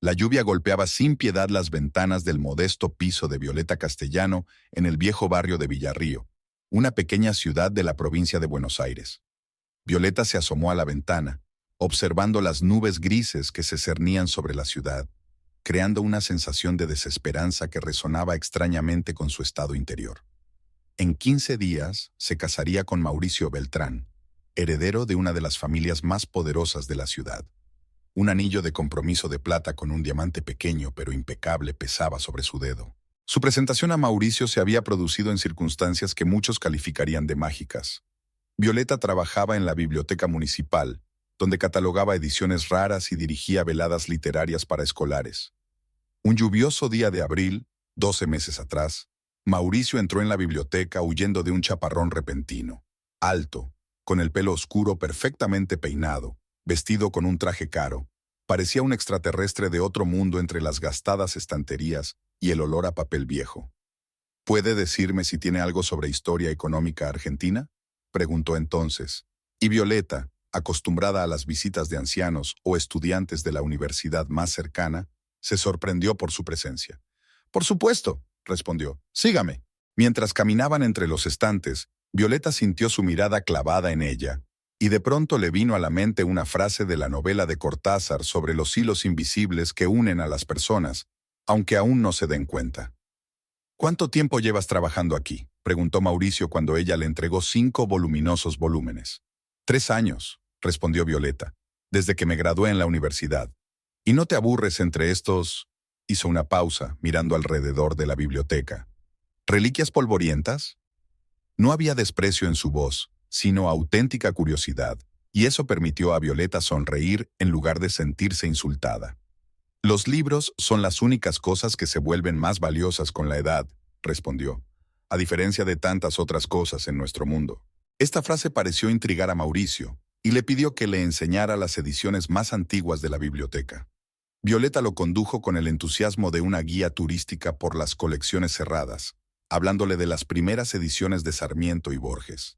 La lluvia golpeaba sin piedad las ventanas del modesto piso de Violeta Castellano en el viejo barrio de Villarrío, una pequeña ciudad de la provincia de Buenos Aires. Violeta se asomó a la ventana, observando las nubes grises que se cernían sobre la ciudad, creando una sensación de desesperanza que resonaba extrañamente con su estado interior. En 15 días se casaría con Mauricio Beltrán, heredero de una de las familias más poderosas de la ciudad. Un anillo de compromiso de plata con un diamante pequeño pero impecable pesaba sobre su dedo. Su presentación a Mauricio se había producido en circunstancias que muchos calificarían de mágicas. Violeta trabajaba en la biblioteca municipal, donde catalogaba ediciones raras y dirigía veladas literarias para escolares. Un lluvioso día de abril, 12 meses atrás, Mauricio entró en la biblioteca huyendo de un chaparrón repentino. Alto, con el pelo oscuro perfectamente peinado, vestido con un traje caro, parecía un extraterrestre de otro mundo entre las gastadas estanterías y el olor a papel viejo. ¿Puede decirme si tiene algo sobre historia económica argentina?, preguntó entonces, y Violeta, acostumbrada a las visitas de ancianos o estudiantes de la universidad más cercana, se sorprendió por su presencia. «Por supuesto», respondió. «Sígame». Mientras caminaban entre los estantes, Violeta sintió su mirada clavada en ella, y de pronto le vino a la mente una frase de la novela de Cortázar sobre los hilos invisibles que unen a las personas, aunque aún no se den cuenta. «¿Cuánto tiempo llevas trabajando aquí?», preguntó Mauricio cuando ella le entregó 5 voluminosos volúmenes. 3 años, respondió Violeta, desde que me gradué en la universidad. ¿Y no te aburres entre estos...? Hizo una pausa, mirando alrededor de la biblioteca. ¿Reliquias polvorientas? No había desprecio en su voz, sino auténtica curiosidad, y eso permitió a Violeta sonreír en lugar de sentirse insultada. «Los libros son las únicas cosas que se vuelven más valiosas con la edad», respondió, «a diferencia de tantas otras cosas en nuestro mundo». Esta frase pareció intrigar a Mauricio, y le pidió que le enseñara las ediciones más antiguas de la biblioteca. Violeta lo condujo con el entusiasmo de una guía turística por las colecciones cerradas, hablándole de las primeras ediciones de Sarmiento y Borges.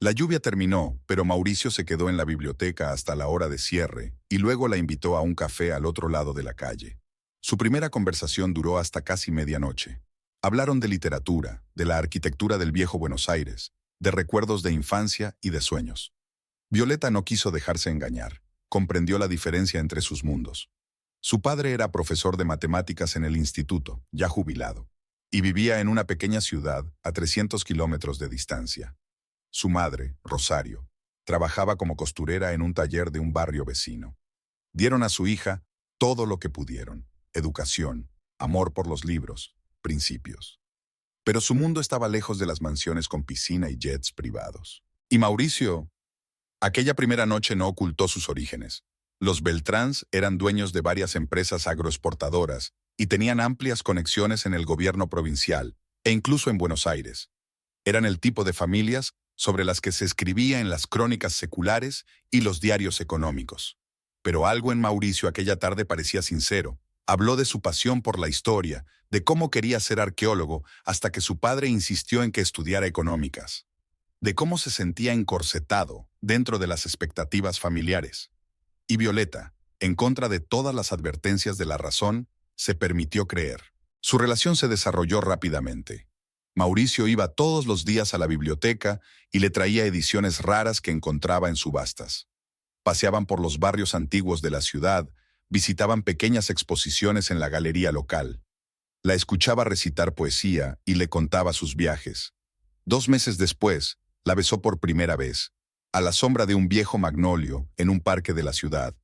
La lluvia terminó, pero Mauricio se quedó en la biblioteca hasta la hora de cierre y luego la invitó a un café al otro lado de la calle. Su primera conversación duró hasta casi medianoche. Hablaron de literatura, de la arquitectura del viejo Buenos Aires, de recuerdos de infancia y de sueños. Violeta no quiso dejarse engañar. Comprendió la diferencia entre sus mundos. Su padre era profesor de matemáticas en el instituto, ya jubilado, y vivía en una pequeña ciudad a 300 kilómetros de distancia. Su madre, Rosario, trabajaba como costurera en un taller de un barrio vecino. Dieron a su hija todo lo que pudieron: educación, amor por los libros, principios. Pero su mundo estaba lejos de las mansiones con piscina y jets privados. Y Mauricio, aquella primera noche no ocultó sus orígenes. Los Beltráns eran dueños de varias empresas agroexportadoras y tenían amplias conexiones en el gobierno provincial e incluso en Buenos Aires. Eran el tipo de familias sobre las que se escribía en las crónicas seculares y los diarios económicos. Pero algo en Mauricio aquella tarde parecía sincero. Habló de su pasión por la historia, de cómo quería ser arqueólogo hasta que su padre insistió en que estudiara económicas, de cómo se sentía encorsetado dentro de las expectativas familiares. Y Violeta, en contra de todas las advertencias de la razón, se permitió creer. Su relación se desarrolló rápidamente. Mauricio iba todos los días a la biblioteca y le traía ediciones raras que encontraba en subastas. Paseaban por los barrios antiguos de la ciudad, visitaban pequeñas exposiciones en la galería local. La escuchaba recitar poesía y le contaba sus viajes. 2 meses después, la besó por primera vez, a la sombra de un viejo magnolio en un parque de la ciudad,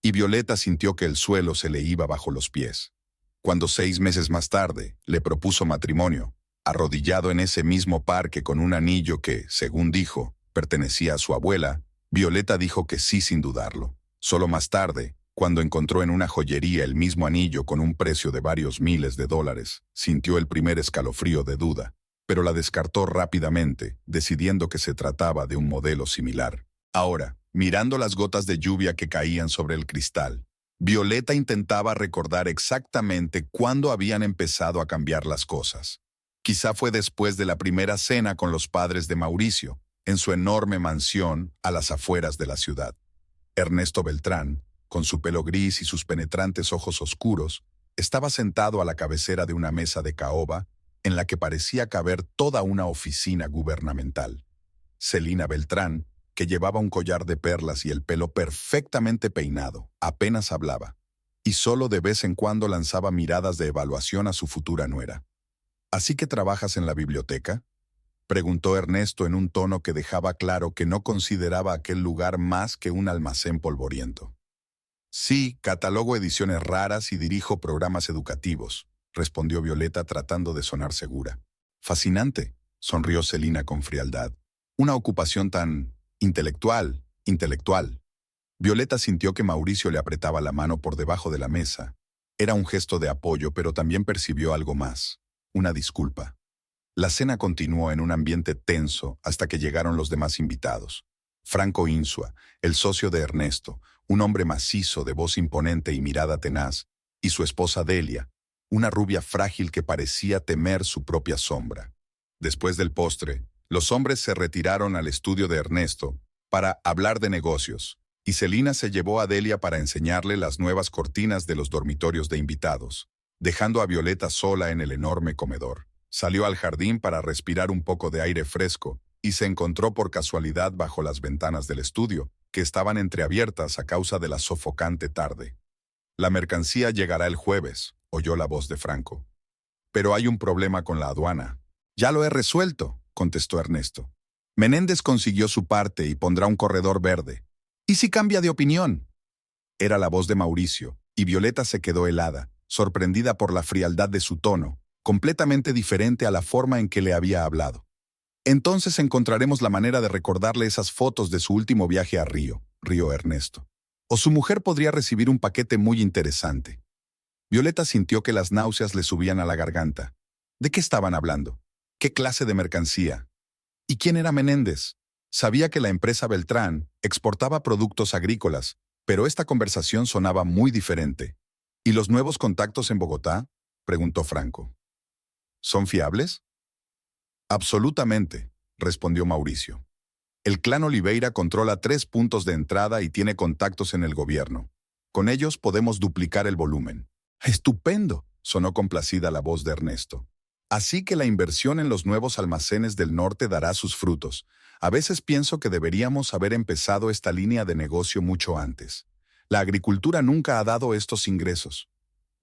y Violeta sintió que el suelo se le iba bajo los pies. Cuando 6 meses más tarde le propuso matrimonio, arrodillado en ese mismo parque con un anillo que, según dijo, pertenecía a su abuela, Violeta dijo que sí sin dudarlo. Solo más tarde, cuando encontró en una joyería el mismo anillo con un precio de varios miles de dólares, sintió el primer escalofrío de duda, pero la descartó rápidamente, decidiendo que se trataba de un modelo similar. Ahora, mirando las gotas de lluvia que caían sobre el cristal, Violeta intentaba recordar exactamente cuándo habían empezado a cambiar las cosas. Quizá fue después de la primera cena con los padres de Mauricio, en su enorme mansión a las afueras de la ciudad. Ernesto Beltrán, con su pelo gris y sus penetrantes ojos oscuros, estaba sentado a la cabecera de una mesa de caoba en la que parecía caber toda una oficina gubernamental. Celina Beltrán, que llevaba un collar de perlas y el pelo perfectamente peinado, apenas hablaba, y solo de vez en cuando lanzaba miradas de evaluación a su futura nuera. ¿Así que trabajas en la biblioteca?, preguntó Ernesto en un tono que dejaba claro que no consideraba aquel lugar más que un almacén polvoriento. Sí, catalogo ediciones raras y dirijo programas educativos, respondió Violeta tratando de sonar segura. Fascinante, sonrió Celina con frialdad. Una ocupación tan intelectual. Violeta sintió que Mauricio le apretaba la mano por debajo de la mesa. Era un gesto de apoyo, pero también percibió algo más, una disculpa. La cena continuó en un ambiente tenso hasta que llegaron los demás invitados. Franco Insua, el socio de Ernesto, un hombre macizo de voz imponente y mirada tenaz, y su esposa Delia, una rubia frágil que parecía temer su propia sombra. Después del postre, los hombres se retiraron al estudio de Ernesto para hablar de negocios, y Celina se llevó a Delia para enseñarle las nuevas cortinas de los dormitorios de invitados, dejando a Violeta sola en el enorme comedor. Salió al jardín para respirar un poco de aire fresco y se encontró por casualidad bajo las ventanas del estudio, que estaban entreabiertas a causa de la sofocante tarde. La mercancía llegará el jueves, oyó la voz de Franco. Pero hay un problema con la aduana. Ya lo he resuelto, contestó Ernesto. Menéndez consiguió su parte y pondrá un corredor verde. ¿Y si cambia de opinión? Era la voz de Mauricio, y Violeta se quedó helada, sorprendida por la frialdad de su tono, completamente diferente a la forma en que le había hablado. Entonces encontraremos la manera de recordarle esas fotos de su último viaje a Río, rió Ernesto. O su mujer podría recibir un paquete muy interesante. Violeta sintió que las náuseas le subían a la garganta. ¿De qué estaban hablando? ¿Qué clase de mercancía? ¿Y quién era Menéndez? Sabía que la empresa Beltrán exportaba productos agrícolas, pero esta conversación sonaba muy diferente. ¿Y los nuevos contactos en Bogotá?, preguntó Franco. ¿Son fiables? Absolutamente, respondió Mauricio. El clan Oliveira controla 3 puntos de entrada y tiene contactos en el gobierno. Con ellos podemos duplicar el volumen. ¡Estupendo!, sonó complacida la voz de Ernesto. Así que la inversión en los nuevos almacenes del norte dará sus frutos. A veces pienso que deberíamos haber empezado esta línea de negocio mucho antes. La agricultura nunca ha dado estos ingresos.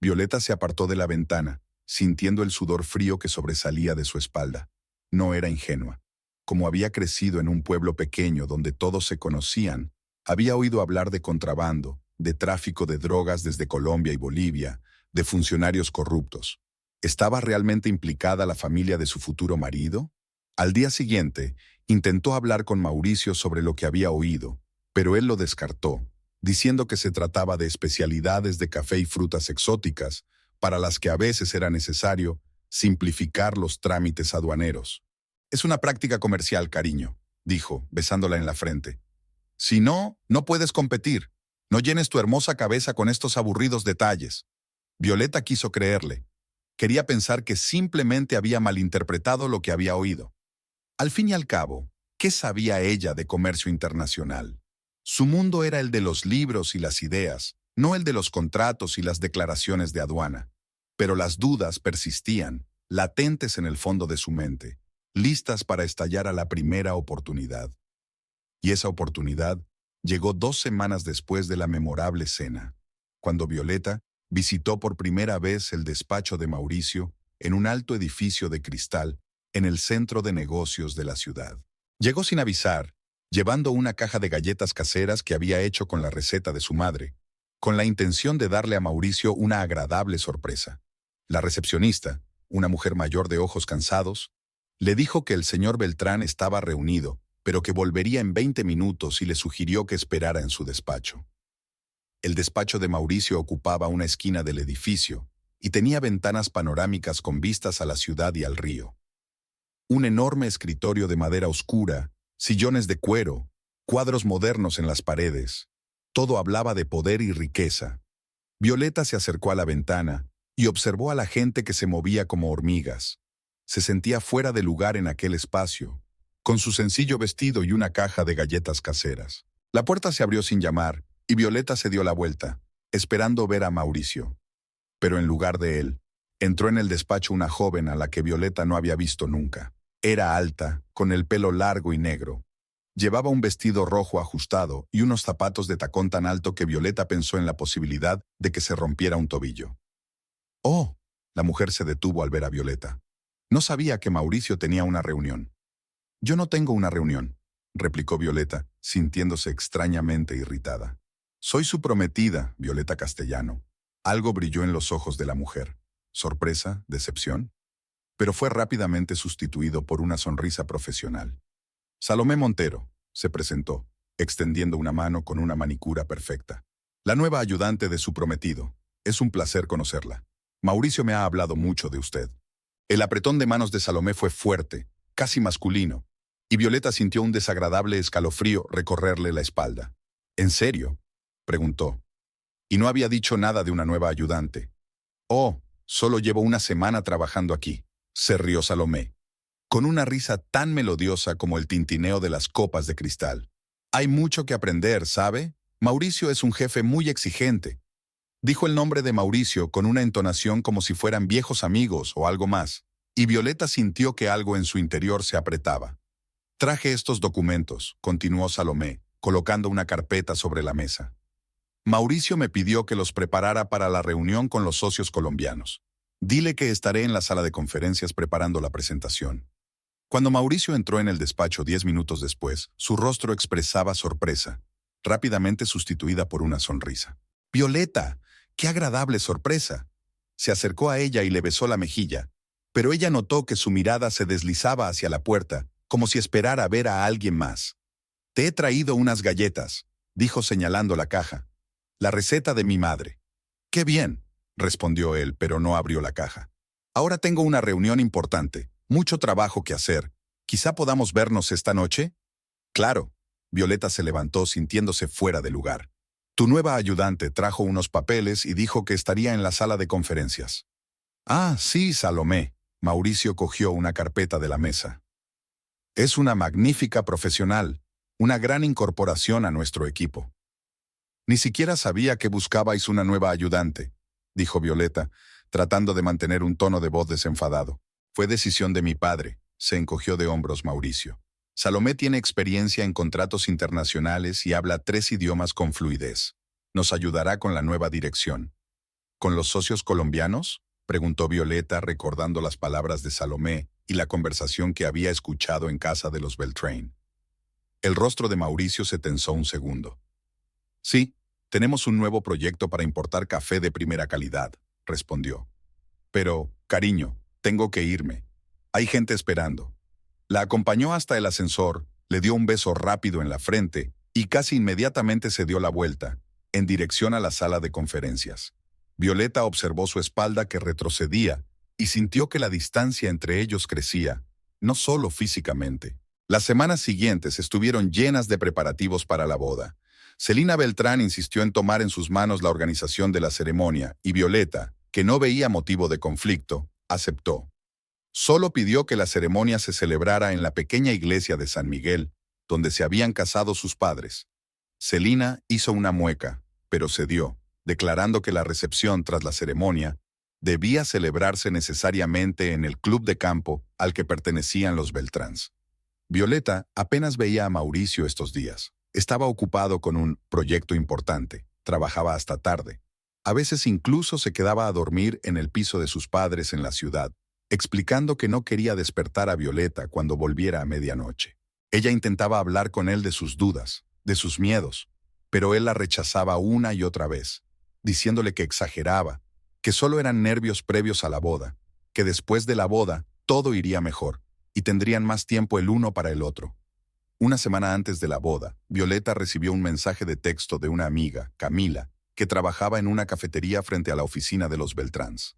Violeta se apartó de la ventana, sintiendo el sudor frío que sobresalía de su espalda. No era ingenua. Como había crecido en un pueblo pequeño donde todos se conocían, había oído hablar de contrabando, de tráfico de drogas desde Colombia y Bolivia, de funcionarios corruptos. ¿Estaba realmente implicada la familia de su futuro marido? Al día siguiente, intentó hablar con Mauricio sobre lo que había oído, pero él lo descartó, diciendo que se trataba de especialidades de café y frutas exóticas, para las que a veces era necesario simplificar los trámites aduaneros. Es una práctica comercial, cariño, dijo, besándola en la frente. Si no, no puedes competir. No llenes tu hermosa cabeza con estos aburridos detalles. Violeta quiso creerle. Quería pensar que simplemente había malinterpretado lo que había oído. Al fin y al cabo, ¿qué sabía ella de comercio internacional? Su mundo era el de los libros y las ideas, no el de los contratos y las declaraciones de aduana. Pero las dudas persistían, latentes en el fondo de su mente, listas para estallar a la primera oportunidad. Y esa oportunidad llegó 2 semanas después de la memorable cena, cuando Violeta visitó por primera vez el despacho de Mauricio en un alto edificio de cristal en el centro de negocios de la ciudad. Llegó sin avisar, llevando una caja de galletas caseras que había hecho con la receta de su madre, con la intención de darle a Mauricio una agradable sorpresa. La recepcionista, una mujer mayor de ojos cansados, le dijo que el señor Beltrán estaba reunido, pero que volvería en 20 minutos y le sugirió que esperara en su despacho. El despacho de Mauricio ocupaba una esquina del edificio y tenía ventanas panorámicas con vistas a la ciudad y al río. Un enorme escritorio de madera oscura, sillones de cuero, cuadros modernos en las paredes. Todo hablaba de poder y riqueza. Violeta se acercó a la ventana y observó a la gente que se movía como hormigas. Se sentía fuera de lugar en aquel espacio, con su sencillo vestido y una caja de galletas caseras. La puerta se abrió sin llamar, y Violeta se dio la vuelta, esperando ver a Mauricio. Pero en lugar de él, entró en el despacho una joven a la que Violeta no había visto nunca. Era alta, con el pelo largo y negro. Llevaba un vestido rojo ajustado y unos zapatos de tacón tan alto que Violeta pensó en la posibilidad de que se rompiera un tobillo. «Oh», la mujer se detuvo al ver a Violeta. No sabía que Mauricio tenía una reunión. «Yo no tengo una reunión», replicó Violeta, sintiéndose extrañamente irritada. «Soy su prometida, Violeta Castellano». Algo brilló en los ojos de la mujer. ¿Sorpresa? ¿Decepción? Pero fue rápidamente sustituido por una sonrisa profesional. Salomé Montero se presentó, extendiendo una mano con una manicura perfecta. La nueva ayudante de su prometido. Es un placer conocerla. Mauricio me ha hablado mucho de usted. El apretón de manos de Salomé fue fuerte, casi masculino, y Violeta sintió un desagradable escalofrío recorrerle la espalda. ¿En serio?, preguntó. Y no había dicho nada de una nueva ayudante. «Oh, solo llevo una semana trabajando aquí», se rió Salomé, con una risa tan melodiosa como el tintineo de las copas de cristal. «Hay mucho que aprender, ¿sabe? Mauricio es un jefe muy exigente». Dijo el nombre de Mauricio con una entonación como si fueran viejos amigos o algo más, y Violeta sintió que algo en su interior se apretaba. «Traje estos documentos», continuó Salomé, colocando una carpeta sobre la mesa. «Mauricio me pidió que los preparara para la reunión con los socios colombianos. Dile que estaré en la sala de conferencias preparando la presentación». Cuando Mauricio entró en el despacho 10 minutos después, su rostro expresaba sorpresa, rápidamente sustituida por una sonrisa. «Violeta, qué agradable sorpresa». Se acercó a ella y le besó la mejilla, pero ella notó que su mirada se deslizaba hacia la puerta, como si esperara ver a alguien más. «Te he traído unas galletas», dijo señalando la caja. «La receta de mi madre». «Qué bien», respondió él, pero no abrió la caja. «Ahora tengo una reunión importante, mucho trabajo que hacer. ¿Quizá podamos vernos esta noche?» «Claro». Violeta se levantó sintiéndose fuera de lugar. «Tu nueva ayudante trajo unos papeles y dijo que estaría en la sala de conferencias». «Ah, sí, Salomé». Mauricio cogió una carpeta de la mesa. «Es una magnífica profesional, una gran incorporación a nuestro equipo». «Ni siquiera sabía que buscabais una nueva ayudante», dijo Violeta, tratando de mantener un tono de voz desenfadado. «Fue decisión de mi padre», se encogió de hombros Mauricio. «Salomé tiene experiencia en contratos internacionales y habla 3 idiomas con fluidez. Nos ayudará con la nueva dirección». «¿Con los socios colombianos?», preguntó Violeta, recordando las palabras de Salomé y la conversación que había escuchado en casa de los Beltrain. El rostro de Mauricio se tensó un segundo. «Sí, tenemos un nuevo proyecto para importar café de primera calidad», respondió. «Pero, cariño, tengo que irme. Hay gente esperando». La acompañó hasta el ascensor, le dio un beso rápido en la frente y casi inmediatamente se dio la vuelta, en dirección a la sala de conferencias. Violeta observó su espalda que retrocedía y sintió que la distancia entre ellos crecía, no solo físicamente. Las semanas siguientes estuvieron llenas de preparativos para la boda. Celina Beltrán insistió en tomar en sus manos la organización de la ceremonia y Violeta, que no veía motivo de conflicto, aceptó. Solo pidió que la ceremonia se celebrara en la pequeña iglesia de San Miguel, donde se habían casado sus padres. Celina hizo una mueca, pero cedió, declarando que la recepción tras la ceremonia debía celebrarse necesariamente en el club de campo al que pertenecían los Beltráns. Violeta apenas veía a Mauricio estos días. Estaba ocupado con un proyecto importante, trabajaba hasta tarde. A veces incluso se quedaba a dormir en el piso de sus padres en la ciudad, explicando que no quería despertar a Violeta cuando volviera a medianoche. Ella intentaba hablar con él de sus dudas, de sus miedos, pero él la rechazaba una y otra vez, diciéndole que exageraba, que solo eran nervios previos a la boda, que después de la boda todo iría mejor, y tendrían más tiempo el uno para el otro. Una semana antes de la boda, Violeta recibió un mensaje de texto de una amiga, Camila, que trabajaba en una cafetería frente a la oficina de los Beltráns.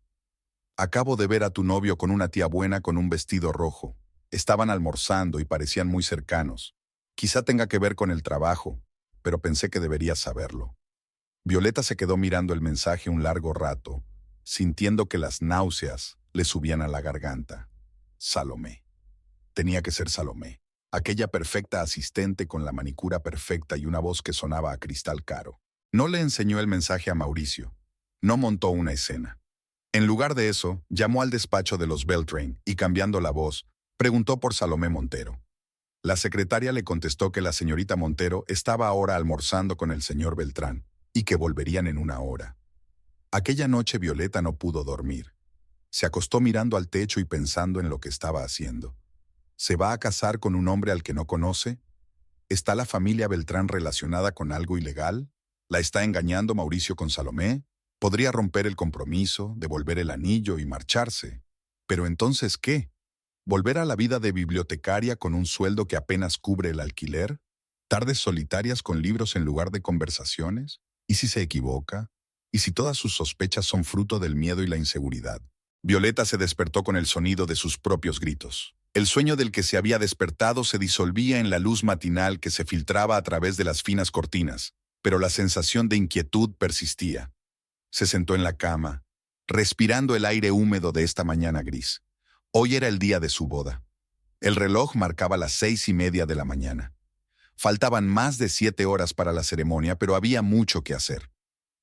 «Acabo de ver a tu novio con una tía buena con un vestido rojo. Estaban almorzando y parecían muy cercanos. Quizá tenga que ver con el trabajo, pero pensé que deberías saberlo». Violeta se quedó mirando el mensaje un largo rato, sintiendo que las náuseas le subían a la garganta. Salomé. Tenía que ser Salomé. Aquella perfecta asistente con la manicura perfecta y una voz que sonaba a cristal caro. No le enseñó el mensaje a Mauricio. No montó una escena. En lugar de eso, llamó al despacho de los Beltrain y, cambiando la voz, preguntó por Salomé Montero. La secretaria le contestó que la señorita Montero estaba ahora almorzando con el señor Beltrán y que volverían en una hora. Aquella noche Violeta no pudo dormir. Se acostó mirando al techo y pensando en lo que estaba haciendo. ¿Se va a casar con un hombre al que no conoce? ¿Está la familia Beltrán relacionada con algo ilegal? ¿La está engañando Mauricio con Salomé? Podría romper el compromiso, devolver el anillo y marcharse. ¿Pero entonces qué? ¿Volver a la vida de bibliotecaria con un sueldo que apenas cubre el alquiler? ¿Tardes solitarias con libros en lugar de conversaciones? ¿Y si se equivoca? ¿Y si todas sus sospechas son fruto del miedo y la inseguridad? Violeta se despertó con el sonido de sus propios gritos. El sueño del que se había despertado se disolvía en la luz matinal que se filtraba a través de las finas cortinas, pero la sensación de inquietud persistía. Se sentó en la cama, respirando el aire húmedo de esta mañana gris. Hoy era el día de su boda. El reloj marcaba las 6:30 de la mañana. Faltaban más de 7 horas para la ceremonia, pero había mucho que hacer.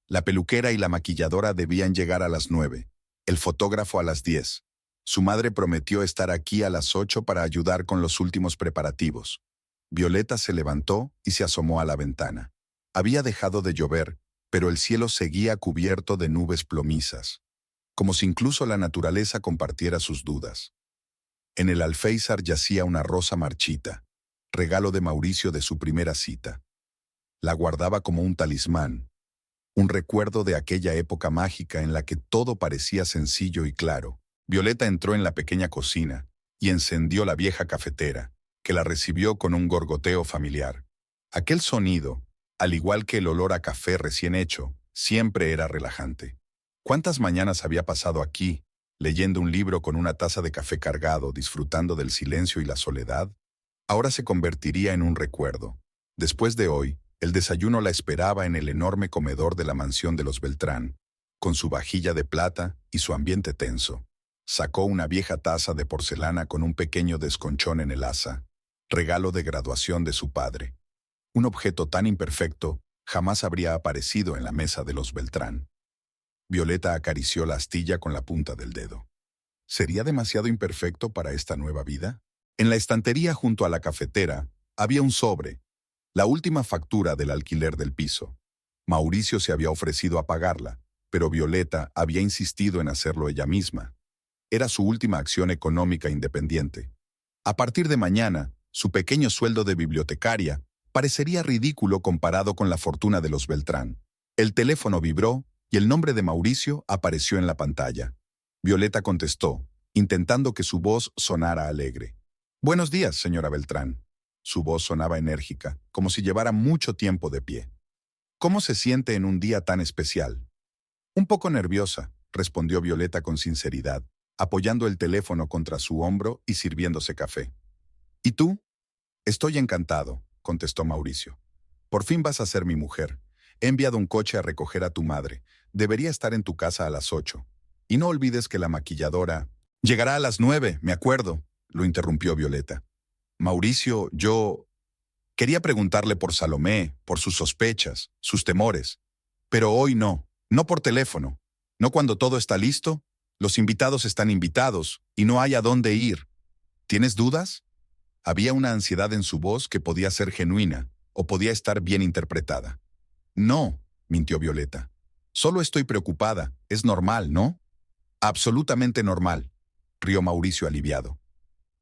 La peluquera y la maquilladora debían llegar a las 9, el fotógrafo a las 10. Su madre prometió estar aquí a las 8 para ayudar con los últimos preparativos. Violeta se levantó y se asomó a la ventana. Había dejado de llover, pero el cielo seguía cubierto de nubes plomizas, como si incluso la naturaleza compartiera sus dudas. En el alféizar yacía una rosa marchita, regalo de Mauricio de su primera cita. La guardaba como un talismán, un recuerdo de aquella época mágica en la que todo parecía sencillo y claro. Violeta entró en la pequeña cocina y encendió la vieja cafetera, que la recibió con un gorgoteo familiar. Aquel sonido, al igual que el olor a café recién hecho, siempre era relajante. ¿Cuántas mañanas había pasado aquí, leyendo un libro con una taza de café cargado, disfrutando del silencio y la soledad? Ahora se convertiría en un recuerdo. Después de hoy, el desayuno la esperaba en el enorme comedor de la mansión de los Beltrán, con su vajilla de plata y su ambiente tenso. Sacó una vieja taza de porcelana con un pequeño desconchón en el asa, regalo de graduación de su padre. Un objeto tan imperfecto jamás habría aparecido en la mesa de los Beltrán. Violeta acarició la astilla con la punta del dedo. ¿Sería demasiado imperfecto para esta nueva vida? En la estantería junto a la cafetera había un sobre, la última factura del alquiler del piso. Mauricio se había ofrecido a pagarla, pero Violeta había insistido en hacerlo ella misma. Era su última acción económica independiente. A partir de mañana, su pequeño sueldo de bibliotecaria parecería ridículo comparado con la fortuna de los Beltrán. El teléfono vibró y el nombre de Mauricio apareció en la pantalla. Violeta contestó, intentando que su voz sonara alegre. «Buenos días, señora Beltrán». Su voz sonaba enérgica, como si llevara mucho tiempo de pie. «¿Cómo se siente en un día tan especial?» «Un poco nerviosa», respondió Violeta con sinceridad, apoyando el teléfono contra su hombro y sirviéndose café. «¿Y tú?» «Estoy encantado», contestó Mauricio. «Por fin vas a ser mi mujer. He enviado un coche a recoger a tu madre. Debería estar en tu casa a las 8. Y no olvides que la maquilladora...» «Llegará a las 9, me acuerdo», lo interrumpió Violeta. «Mauricio, yo... quería preguntarle por Salomé, por sus sospechas, sus temores. Pero hoy no, no por teléfono. No cuando todo está listo. Los invitados están invitados y no hay a dónde ir. ¿Tienes dudas?» Había una ansiedad en su voz que podía ser genuina o podía estar bien interpretada. «No», mintió Violeta. «Solo estoy preocupada. Es normal, ¿no?» «Absolutamente normal», rió Mauricio aliviado.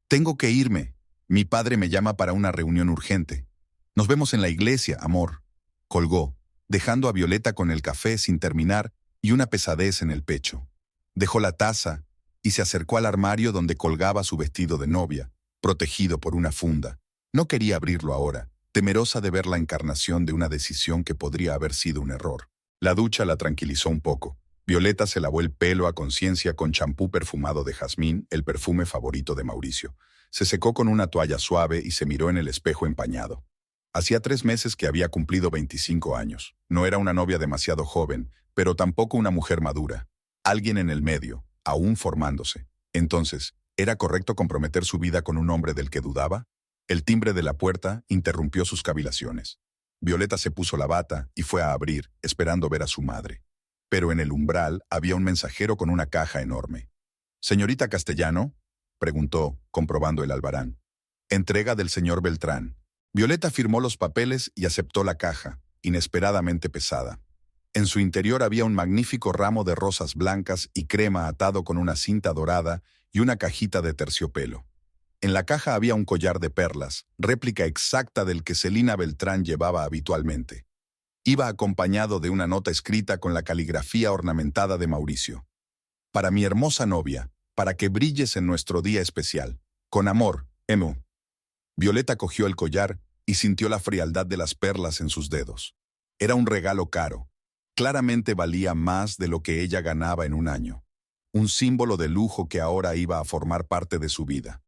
«Tengo que irme. Mi padre me llama para una reunión urgente. Nos vemos en la iglesia, amor». Colgó, dejando a Violeta con el café sin terminar y una pesadez en el pecho. Dejó la taza y se acercó al armario donde colgaba su vestido de novia, protegido por una funda. No quería abrirlo ahora, temerosa de ver la encarnación de una decisión que podría haber sido un error. La ducha la tranquilizó un poco. Violeta se lavó el pelo a conciencia con champú perfumado de jazmín, el perfume favorito de Mauricio. Se secó con una toalla suave y se miró en el espejo empañado. Hacía 3 meses que había cumplido 25 años. No era una novia demasiado joven, pero tampoco una mujer madura. Alguien en el medio, aún formándose. Entonces, ¿era correcto comprometer su vida con un hombre del que dudaba? El timbre de la puerta interrumpió sus cavilaciones. Violeta se puso la bata y fue a abrir, esperando ver a su madre. Pero en el umbral había un mensajero con una caja enorme. «¿Señorita Castellano?», preguntó, comprobando el albarán. «Entrega del señor Beltrán». Violeta firmó los papeles y aceptó la caja, inesperadamente pesada. En su interior había un magnífico ramo de rosas blancas y crema atado con una cinta dorada y una cajita de terciopelo. En la caja había un collar de perlas, réplica exacta del que Celina Beltrán llevaba habitualmente. Iba acompañado de una nota escrita con la caligrafía ornamentada de Mauricio. «Para mi hermosa novia, para que brilles en nuestro día especial. Con amor, Emu». Violeta cogió el collar y sintió la frialdad de las perlas en sus dedos. Era un regalo caro. Claramente valía más de lo que ella ganaba en un año. Un símbolo de lujo que ahora iba a formar parte de su vida.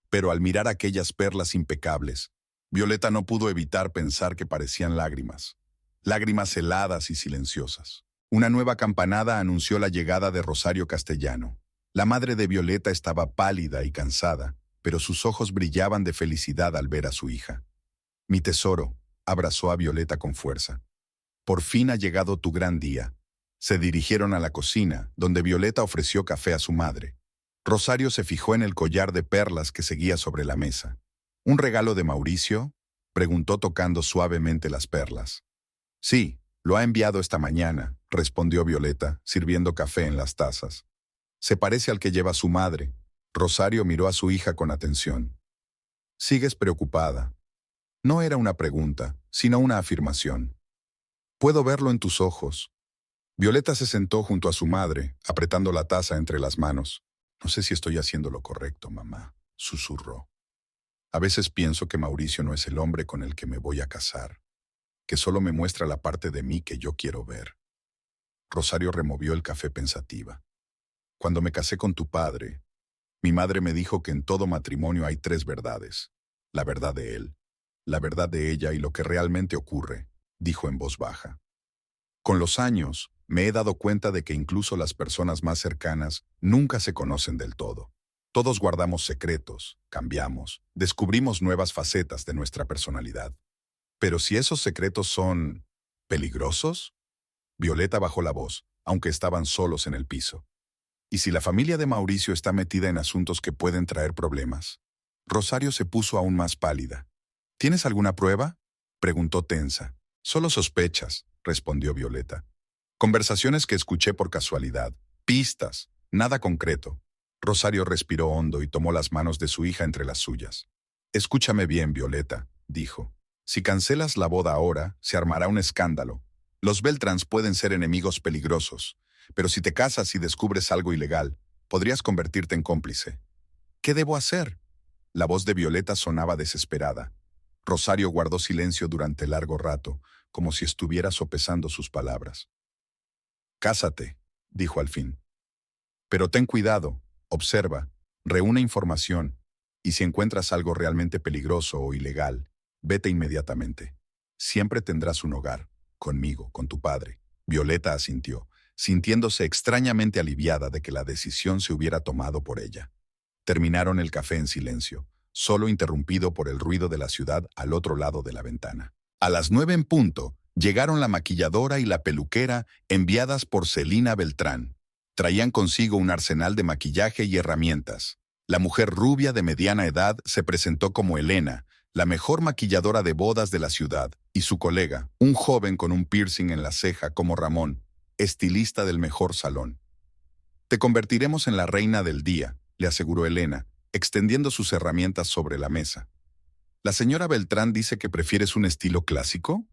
Pero al mirar aquellas perlas impecables, Violeta no pudo evitar pensar que parecían lágrimas. Lágrimas heladas y silenciosas. Una nueva campanada anunció la llegada de Rosario Castellano. La madre de Violeta estaba pálida y cansada, pero sus ojos brillaban de felicidad al ver a su hija. «Mi tesoro», abrazó a Violeta con fuerza. «Por fin ha llegado tu gran día». Se dirigieron a la cocina, donde Violeta ofreció café a su madre. Rosario se fijó en el collar de perlas que seguía sobre la mesa. «¿Un regalo de Mauricio?», preguntó tocando suavemente las perlas. «Sí, lo ha enviado esta mañana», respondió Violeta, sirviendo café en las tazas. «Se parece al que lleva su madre». Rosario miró a su hija con atención. «Sigues preocupada». No era una pregunta, sino una afirmación. «Puedo verlo en tus ojos». Violeta se sentó junto a su madre, apretando la taza entre las manos. «No sé si estoy haciendo lo correcto, mamá», susurró. «A veces pienso que Mauricio no es el hombre con el que me voy a casar, que solo me muestra la parte de mí que yo quiero ver». Rosario removió el café pensativa. «Cuando me casé con tu padre, mi madre me dijo que en todo matrimonio hay 3 verdades. La verdad de él, la verdad de ella y lo que realmente ocurre», dijo en voz baja. «Con los años, me he dado cuenta de que incluso las personas más cercanas nunca se conocen del todo. Todos guardamos secretos, cambiamos, descubrimos nuevas facetas de nuestra personalidad. Pero si esos secretos son peligrosos». Violeta bajó la voz, aunque estaban solos en el piso. «¿Y si la familia de Mauricio está metida en asuntos que pueden traer problemas?». Rosario se puso aún más pálida. «¿Tienes alguna prueba?», preguntó tensa. «Solo sospechas», respondió Violeta. «Conversaciones que escuché por casualidad. Pistas. Nada concreto». Rosario respiró hondo y tomó las manos de su hija entre las suyas. «Escúchame bien, Violeta», dijo. «Si cancelas la boda ahora, se armará un escándalo. Los Beltrans pueden ser enemigos peligrosos, pero si te casas y descubres algo ilegal, podrías convertirte en cómplice». «¿Qué debo hacer?». La voz de Violeta sonaba desesperada. Rosario guardó silencio durante largo rato, como si estuviera sopesando sus palabras. «Cásate», dijo al fin. «Pero ten cuidado, observa, reúne información, y si encuentras algo realmente peligroso o ilegal, vete inmediatamente. Siempre tendrás un hogar, conmigo, con tu padre». Violeta asintió, sintiéndose extrañamente aliviada de que la decisión se hubiera tomado por ella. Terminaron el café en silencio, solo interrumpido por el ruido de la ciudad al otro lado de la ventana. A las 9 en punto, llegaron la maquilladora y la peluquera enviadas por Celina Beltrán. Traían consigo un arsenal de maquillaje y herramientas. La mujer rubia de mediana edad se presentó como Elena, la mejor maquilladora de bodas de la ciudad, y su colega, un joven con un piercing en la ceja como Ramón, estilista del mejor salón. «Te convertiremos en la reina del día», le aseguró Elena, extendiendo sus herramientas sobre la mesa. «¿La señora Beltrán dice que prefieres un estilo clásico?».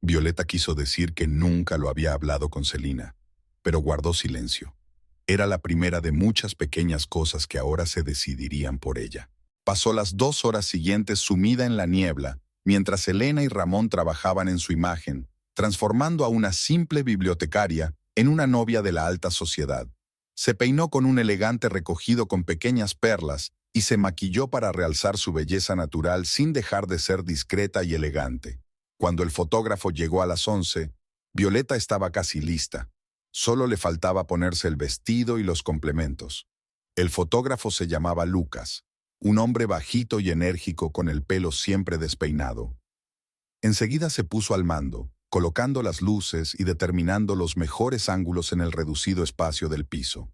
Violeta quiso decir que nunca lo había hablado con Celina, pero guardó silencio. Era la primera de muchas pequeñas cosas que ahora se decidirían por ella. Pasó las 2 horas siguientes sumida en la niebla, mientras Elena y Ramón trabajaban en su imagen, transformando a una simple bibliotecaria en una novia de la alta sociedad. Se peinó con un elegante recogido con pequeñas perlas y se maquilló para realzar su belleza natural sin dejar de ser discreta y elegante. Cuando el fotógrafo llegó a las 11, Violeta estaba casi lista. Solo le faltaba ponerse el vestido y los complementos. El fotógrafo se llamaba Lucas, un hombre bajito y enérgico con el pelo siempre despeinado. Enseguida se puso al mando, colocando las luces y determinando los mejores ángulos en el reducido espacio del piso.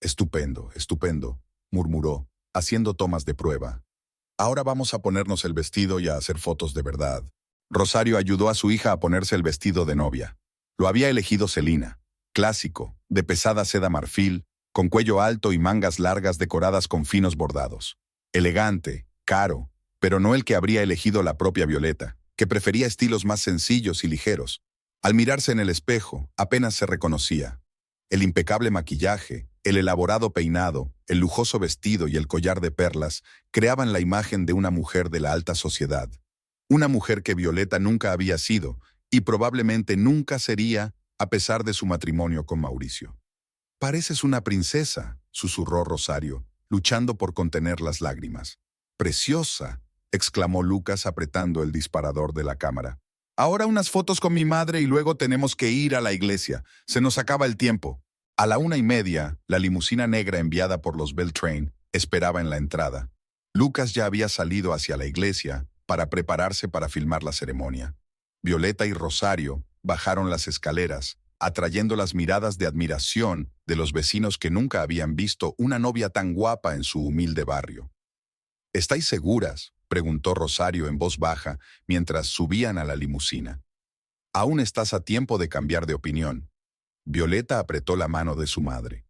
Estupendo, estupendo, murmuró, haciendo tomas de prueba. Ahora vamos a ponernos el vestido y a hacer fotos de verdad. Rosario ayudó a su hija a ponerse el vestido de novia. Lo había elegido Celina, clásico, de pesada seda marfil, con cuello alto y mangas largas decoradas con finos bordados. Elegante, caro, pero no el que habría elegido la propia Violeta, que prefería estilos más sencillos y ligeros. Al mirarse en el espejo, apenas se reconocía. El impecable maquillaje, el elaborado peinado, el lujoso vestido y el collar de perlas creaban la imagen de una mujer de la alta sociedad. Una mujer que Violeta nunca había sido y probablemente nunca sería a pesar de su matrimonio con Mauricio. «Pareces una princesa», susurró Rosario, luchando por contener las lágrimas. «Preciosa», exclamó Lucas apretando el disparador de la cámara. «Ahora unas fotos con mi madre y luego tenemos que ir a la iglesia. Se nos acaba el tiempo». A la 1:30, la limusina negra enviada por los Beltrain esperaba en la entrada. Lucas ya había salido hacia la iglesia para prepararse para filmar la ceremonia. Violeta y Rosario bajaron las escaleras, atrayendo las miradas de admiración de los vecinos que nunca habían visto una novia tan guapa en su humilde barrio. «¿Estáis seguras?», preguntó Rosario en voz baja mientras subían a la limusina. «Aún estás a tiempo de cambiar de opinión». Violeta apretó la mano de su madre.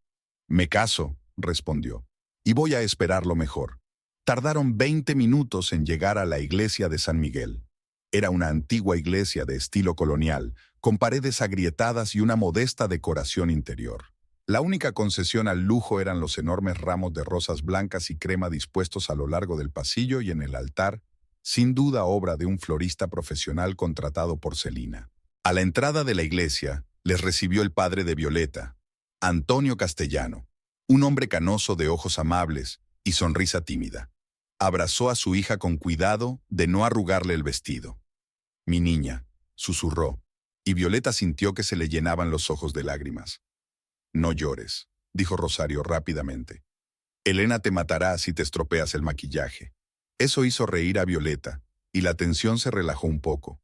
«Me caso», respondió, «y voy a esperar lo mejor». Tardaron 20 minutos en llegar a la iglesia de San Miguel. Era una antigua iglesia de estilo colonial, con paredes agrietadas y una modesta decoración interior. La única concesión al lujo eran los enormes ramos de rosas blancas y crema dispuestos a lo largo del pasillo y en el altar, sin duda obra de un florista profesional contratado por Celina. A la entrada de la iglesia, les recibió el padre de Violeta, Antonio Castellano, un hombre canoso de ojos amables y sonrisa tímida. Abrazó a su hija con cuidado de no arrugarle el vestido. «Mi niña», susurró, y Violeta sintió que se le llenaban los ojos de lágrimas. «No llores», dijo Rosario rápidamente. «Elena te matará si te estropeas el maquillaje». Eso hizo reír a Violeta, y la tensión se relajó un poco.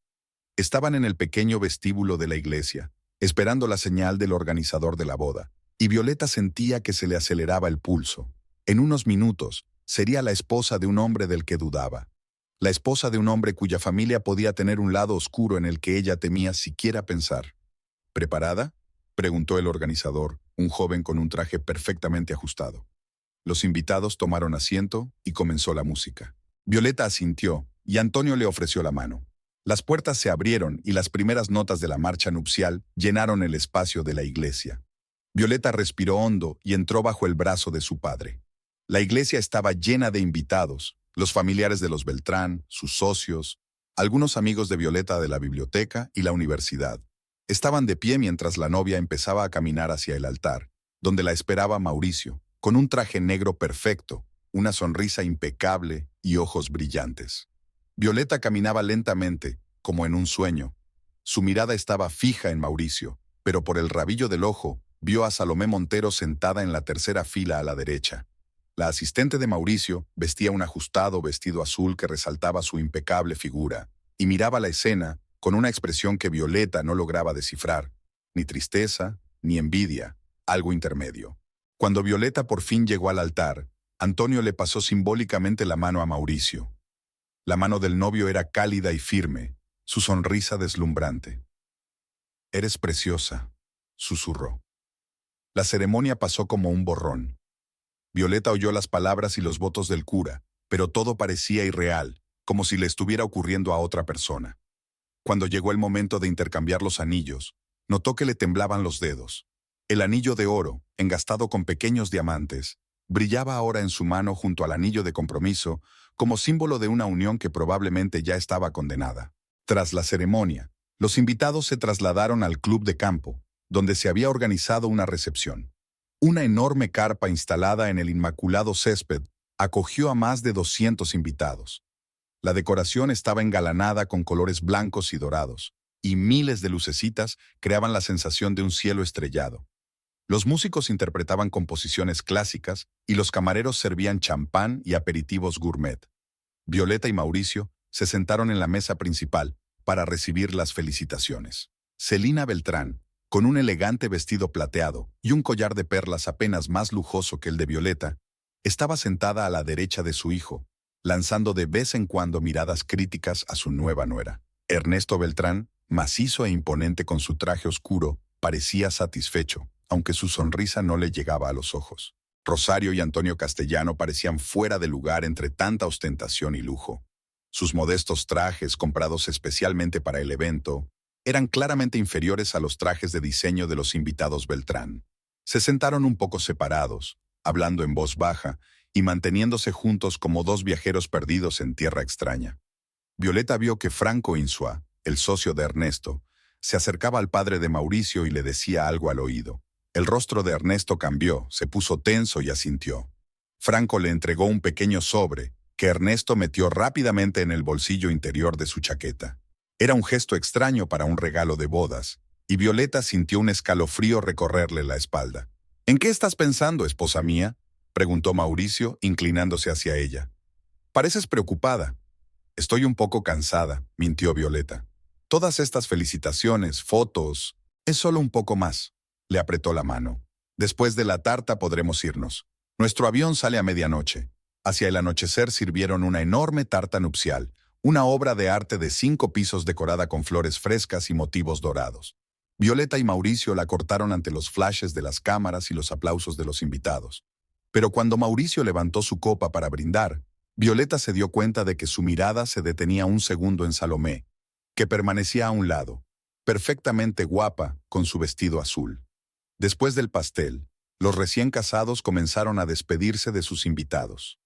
Estaban en el pequeño vestíbulo de la iglesia, esperando la señal del organizador de la boda, y Violeta sentía que se le aceleraba el pulso. En unos minutos, sería la esposa de un hombre del que dudaba. La esposa de un hombre cuya familia podía tener un lado oscuro en el que ella temía siquiera pensar. «¿Preparada?», preguntó el organizador, un joven con un traje perfectamente ajustado. Los invitados tomaron asiento y comenzó la música. Violeta asintió y Antonio le ofreció la mano. Las puertas se abrieron y las primeras notas de la marcha nupcial llenaron el espacio de la iglesia. Violeta respiró hondo y entró bajo el brazo de su padre. La iglesia estaba llena de invitados, los familiares de los Beltrán, sus socios, algunos amigos de Violeta de la biblioteca y la universidad. Estaban de pie mientras la novia empezaba a caminar hacia el altar, donde la esperaba Mauricio, con un traje negro perfecto, una sonrisa impecable y ojos brillantes. Violeta caminaba lentamente, como en un sueño. Su mirada estaba fija en Mauricio, pero por el rabillo del ojo vio a Salomé Montero sentada en la tercera fila a la derecha. La asistente de Mauricio vestía un ajustado vestido azul que resaltaba su impecable figura, y miraba la escena con una expresión que Violeta no lograba descifrar, ni tristeza, ni envidia, algo intermedio. Cuando Violeta por fin llegó al altar, Antonio le pasó simbólicamente la mano a Mauricio. La mano del novio era cálida y firme, su sonrisa deslumbrante. «Eres preciosa», susurró. La ceremonia pasó como un borrón. Violeta oyó las palabras y los votos del cura, pero todo parecía irreal, como si le estuviera ocurriendo a otra persona. Cuando llegó el momento de intercambiar los anillos, notó que le temblaban los dedos. El anillo de oro, engastado con pequeños diamantes, brillaba ahora en su mano junto al anillo de compromiso, como símbolo de una unión que probablemente ya estaba condenada. Tras la ceremonia, los invitados se trasladaron al club de campo, donde se había organizado una recepción. Una enorme carpa instalada en el inmaculado césped acogió a más de 200 invitados. La decoración estaba engalanada con colores blancos y dorados, y miles de lucecitas creaban la sensación de un cielo estrellado. Los músicos interpretaban composiciones clásicas y los camareros servían champán y aperitivos gourmet. Violeta y Mauricio se sentaron en la mesa principal, para recibir las felicitaciones. Celina Beltrán, con un elegante vestido plateado y un collar de perlas apenas más lujoso que el de Violeta, estaba sentada a la derecha de su hijo, lanzando de vez en cuando miradas críticas a su nueva nuera. Ernesto Beltrán, macizo e imponente con su traje oscuro, parecía satisfecho, aunque su sonrisa no le llegaba a los ojos. Rosario y Antonio Castellano parecían fuera de lugar entre tanta ostentación y lujo. Sus modestos trajes, comprados especialmente para el evento, eran claramente inferiores a los trajes de diseño de los invitados Beltrán. Se sentaron un poco separados, hablando en voz baja y manteniéndose juntos como dos viajeros perdidos en tierra extraña. Violeta vio que Franco Insua, el socio de Ernesto, se acercaba al padre de Mauricio y le decía algo al oído. El rostro de Ernesto cambió, se puso tenso y asintió. Franco le entregó un pequeño sobre, que Ernesto metió rápidamente en el bolsillo interior de su chaqueta. Era un gesto extraño para un regalo de bodas, y Violeta sintió un escalofrío recorrerle la espalda. «¿En qué estás pensando, esposa mía?», preguntó Mauricio, inclinándose hacia ella. «Pareces preocupada». «Estoy un poco cansada», mintió Violeta. «Todas estas felicitaciones, fotos, es solo un poco más». Le apretó la mano. «Después de la tarta podremos irnos. Nuestro avión sale a medianoche». Hacia el anochecer sirvieron una enorme tarta nupcial, una obra de arte de 5 pisos decorada con flores frescas y motivos dorados. Violeta y Mauricio la cortaron ante los flashes de las cámaras y los aplausos de los invitados. Pero cuando Mauricio levantó su copa para brindar, Violeta se dio cuenta de que su mirada se detenía un segundo en Salomé, que permanecía a un lado, perfectamente guapa, con su vestido azul. Después del pastel, los recién casados comenzaron a despedirse de sus invitados.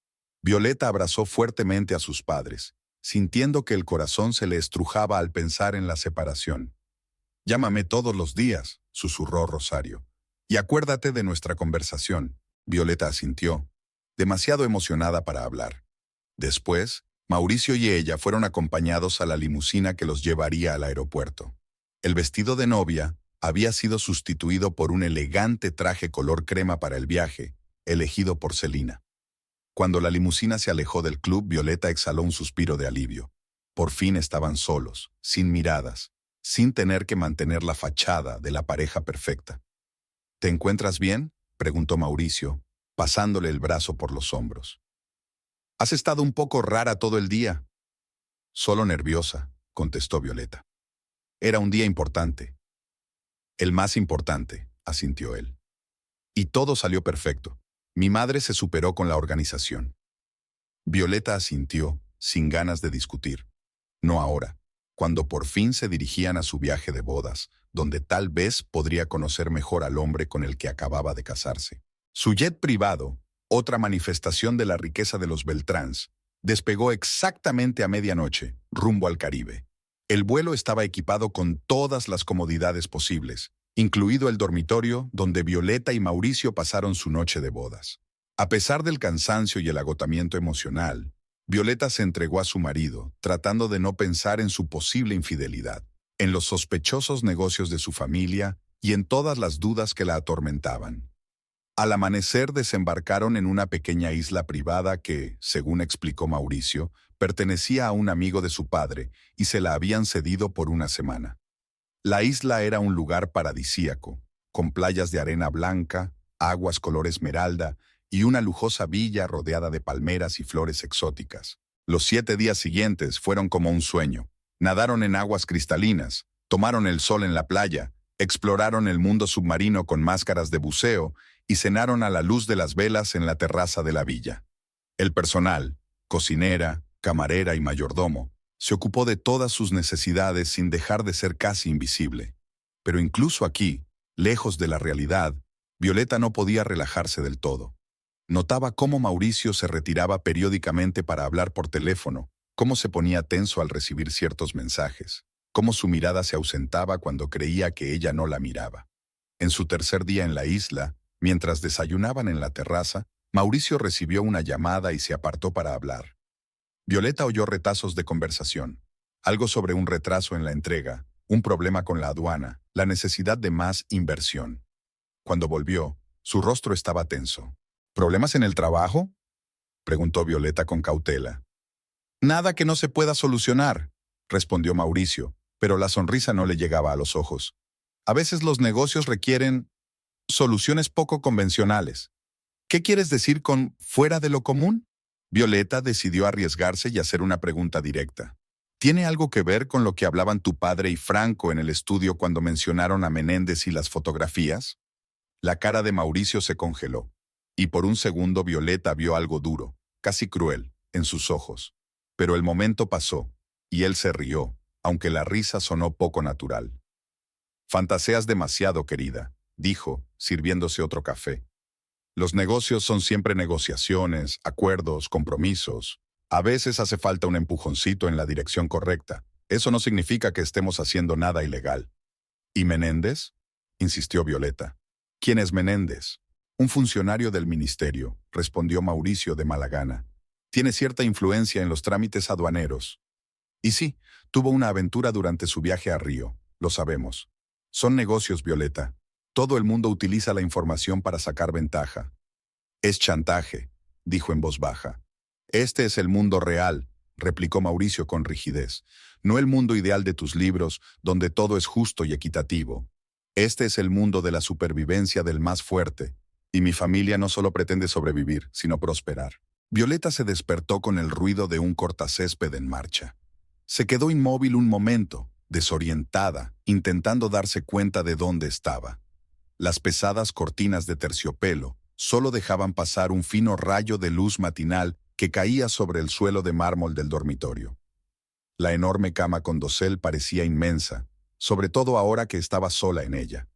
Violeta abrazó fuertemente a sus padres, sintiendo que el corazón se le estrujaba al pensar en la separación. «Llámame todos los días», susurró Rosario. «Y acuérdate de nuestra conversación». Violeta asintió, demasiado emocionada para hablar. Después, Mauricio y ella fueron acompañados a la limusina que los llevaría al aeropuerto. El vestido de novia había sido sustituido por un elegante traje color crema para el viaje, elegido por Celina. Cuando la limusina se alejó del club, Violeta exhaló un suspiro de alivio. Por fin estaban solos, sin miradas, sin tener que mantener la fachada de la pareja perfecta. «¿Te encuentras bien?», preguntó Mauricio, pasándole el brazo por los hombros. «Has estado un poco rara todo el día». «Solo nerviosa», contestó Violeta. «Era un día importante». «El más importante», asintió él. «Y todo salió perfecto. Mi madre se superó con la organización». Violeta asintió, sin ganas de discutir. No ahora, cuando por fin se dirigían a su viaje de bodas, donde tal vez podría conocer mejor al hombre con el que acababa de casarse. Su jet privado, otra manifestación de la riqueza de los Beltráns, despegó exactamente a medianoche, rumbo al Caribe. El vuelo estaba equipado con todas las comodidades posibles, incluido el dormitorio donde Violeta y Mauricio pasaron su noche de bodas. A pesar del cansancio y el agotamiento emocional, Violeta se entregó a su marido, tratando de no pensar en su posible infidelidad, en los sospechosos negocios de su familia y en todas las dudas que la atormentaban. Al amanecer desembarcaron en una pequeña isla privada que, según explicó Mauricio, pertenecía a un amigo de su padre y se la habían cedido por una semana. La isla era un lugar paradisíaco, con playas de arena blanca, aguas color esmeralda y una lujosa villa rodeada de palmeras y flores exóticas. Los 7 días siguientes fueron como un sueño. Nadaron en aguas cristalinas, tomaron el sol en la playa, exploraron el mundo submarino con máscaras de buceo y cenaron a la luz de las velas en la terraza de la villa. El personal, cocinera, camarera y mayordomo, se ocupó de todas sus necesidades sin dejar de ser casi invisible. Pero incluso aquí, lejos de la realidad, Violeta no podía relajarse del todo. Notaba cómo Mauricio se retiraba periódicamente para hablar por teléfono, cómo se ponía tenso al recibir ciertos mensajes, cómo su mirada se ausentaba cuando creía que ella no la miraba. En su tercer día en la isla, mientras desayunaban en la terraza, Mauricio recibió una llamada y se apartó para hablar. Violeta oyó retazos de conversación, algo sobre un retraso en la entrega, un problema con la aduana, la necesidad de más inversión. Cuando volvió, su rostro estaba tenso. ¿Problemas en el trabajo?, preguntó Violeta con cautela. «Nada que no se pueda solucionar», respondió Mauricio, pero la sonrisa no le llegaba a los ojos. A veces los negocios requieren soluciones poco convencionales. ¿Qué quieres decir con fuera de lo común? Violeta decidió arriesgarse y hacer una pregunta directa. ¿Tiene algo que ver con lo que hablaban tu padre y Franco en el estudio cuando mencionaron a Menéndez y las fotografías? La cara de Mauricio se congeló, y por un segundo Violeta vio algo duro, casi cruel, en sus ojos. Pero el momento pasó, y él se rió, aunque la risa sonó poco natural. Fantaseas demasiado, querida, dijo, sirviéndose otro café. Los negocios son siempre negociaciones, acuerdos, compromisos. A veces hace falta un empujoncito en la dirección correcta. Eso no significa que estemos haciendo nada ilegal. ¿Y Menéndez? Insistió Violeta. ¿Quién es Menéndez? Un funcionario del ministerio, respondió Mauricio de mala gana. Tiene cierta influencia en los trámites aduaneros. Y sí, tuvo una aventura durante su viaje a Río, lo sabemos. Son negocios, Violeta. Todo el mundo utiliza la información para sacar ventaja. Es chantaje, dijo en voz baja. Este es el mundo real, replicó Mauricio con rigidez. No el mundo ideal de tus libros, donde todo es justo y equitativo. Este es el mundo de la supervivencia del más fuerte. Y mi familia no solo pretende sobrevivir, sino prosperar. Violeta se despertó con el ruido de un cortacésped en marcha. Se quedó inmóvil un momento, desorientada, intentando darse cuenta de dónde estaba. Las pesadas cortinas de terciopelo solo dejaban pasar un fino rayo de luz matinal que caía sobre el suelo de mármol del dormitorio. La enorme cama con dosel parecía inmensa, sobre todo ahora que estaba sola en ella.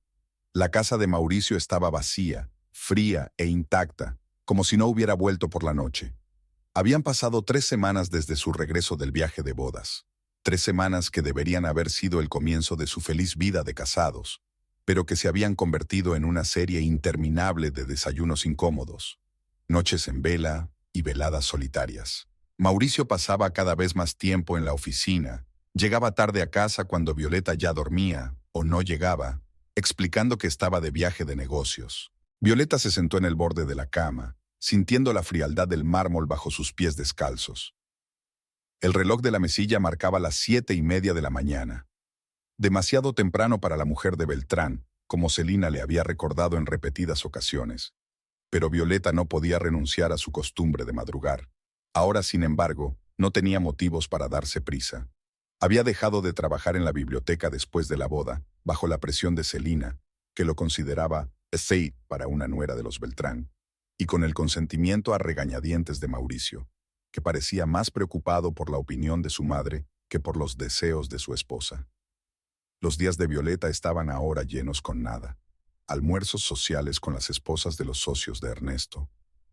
La casa de Mauricio estaba vacía, fría e intacta, como si no hubiera vuelto por la noche. Habían pasado 3 semanas desde su regreso del viaje de bodas. 3 semanas que deberían haber sido el comienzo de su feliz vida de casados, pero que se habían convertido en una serie interminable de desayunos incómodos, noches en vela y veladas solitarias. Mauricio pasaba cada vez más tiempo en la oficina, llegaba tarde a casa cuando Violeta ya dormía, o no llegaba, explicando que estaba de viaje de negocios. Violeta se sentó en el borde de la cama, sintiendo la frialdad del mármol bajo sus pies descalzos. El reloj de la mesilla marcaba las 7:30 de la mañana. Demasiado temprano para la mujer de Beltrán, como Celina le había recordado en repetidas ocasiones. Pero Violeta no podía renunciar a su costumbre de madrugar. Ahora, sin embargo, no tenía motivos para darse prisa. Había dejado de trabajar en la biblioteca después de la boda, bajo la presión de Celina, que lo consideraba essay para una nuera de los Beltrán, y con el consentimiento a regañadientes de Mauricio, que parecía más preocupado por la opinión de su madre que por los deseos de su esposa. Los días de Violeta estaban ahora llenos con nada. Almuerzos sociales con las esposas de los socios de Ernesto,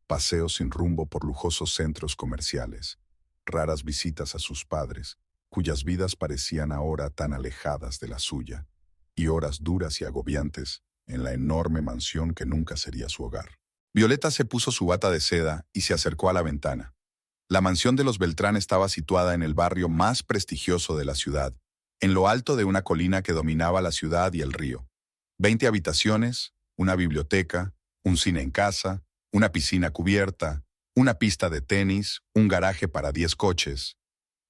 paseos sin rumbo por lujosos centros comerciales, raras visitas a sus padres, cuyas vidas parecían ahora tan alejadas de la suya, y horas duras y agobiantes en la enorme mansión que nunca sería su hogar. Violeta se puso su bata de seda y se acercó a la ventana. La mansión de los Beltrán estaba situada en el barrio más prestigioso de la ciudad, en lo alto de una colina que dominaba la ciudad y el río. 20 habitaciones, una biblioteca, un cine en casa, una piscina cubierta, una pista de tenis, un garaje para 10 coches.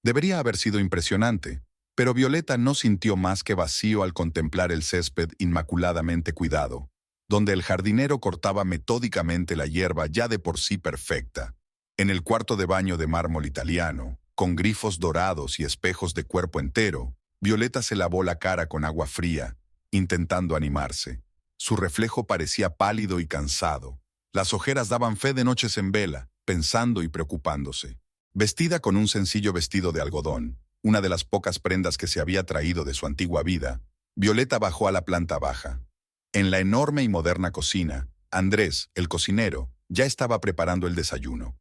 Debería haber sido impresionante, pero Violeta no sintió más que vacío al contemplar el césped inmaculadamente cuidado, donde el jardinero cortaba metódicamente la hierba ya de por sí perfecta. En el cuarto de baño de mármol italiano, con grifos dorados y espejos de cuerpo entero, Violeta se lavó la cara con agua fría, intentando animarse. Su reflejo parecía pálido y cansado. Las ojeras daban fe de noches en vela, pensando y preocupándose. Vestida con un sencillo vestido de algodón, una de las pocas prendas que se había traído de su antigua vida, Violeta bajó a la planta baja. En la enorme y moderna cocina, Andrés, el cocinero, ya estaba preparando el desayuno.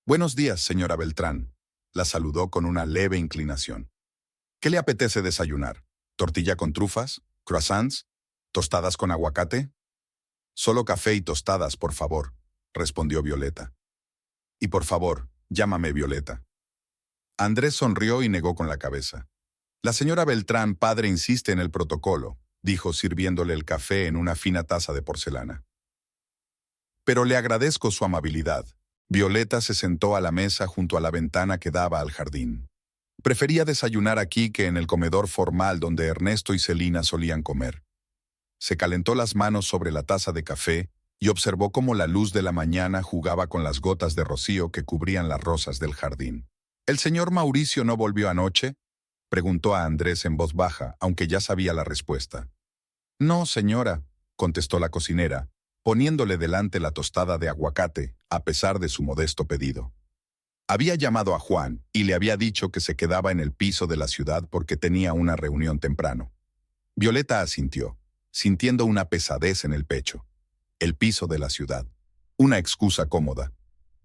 «Buenos días, señora Beltrán», la saludó con una leve inclinación. «¿Qué le apetece desayunar? ¿Tortilla con trufas? ¿Croissants? ¿Tostadas con aguacate?» «Solo café y tostadas, por favor», respondió Violeta. «Y por favor, llámame Violeta». Andrés sonrió y negó con la cabeza. «La señora Beltrán, padre, insiste en el protocolo», dijo sirviéndole el café en una fina taza de porcelana. «Pero le agradezco su amabilidad». Violeta se sentó a la mesa junto a la ventana que daba al jardín. Prefería desayunar aquí que en el comedor formal donde Ernesto y Celina solían comer. Se calentó las manos sobre la taza de café y observó cómo la luz de la mañana jugaba con las gotas de rocío que cubrían las rosas del jardín. ¿El señor Mauricio no volvió anoche?, preguntó a Andrés en voz baja, aunque ya sabía la respuesta. No, señora, contestó la cocinera, poniéndole delante la tostada de aguacate, a pesar de su modesto pedido. Había llamado a Juan y le había dicho que se quedaba en el piso de la ciudad porque tenía una reunión temprano. Violeta asintió, sintiendo una pesadez en el pecho. El piso de la ciudad. Una excusa cómoda.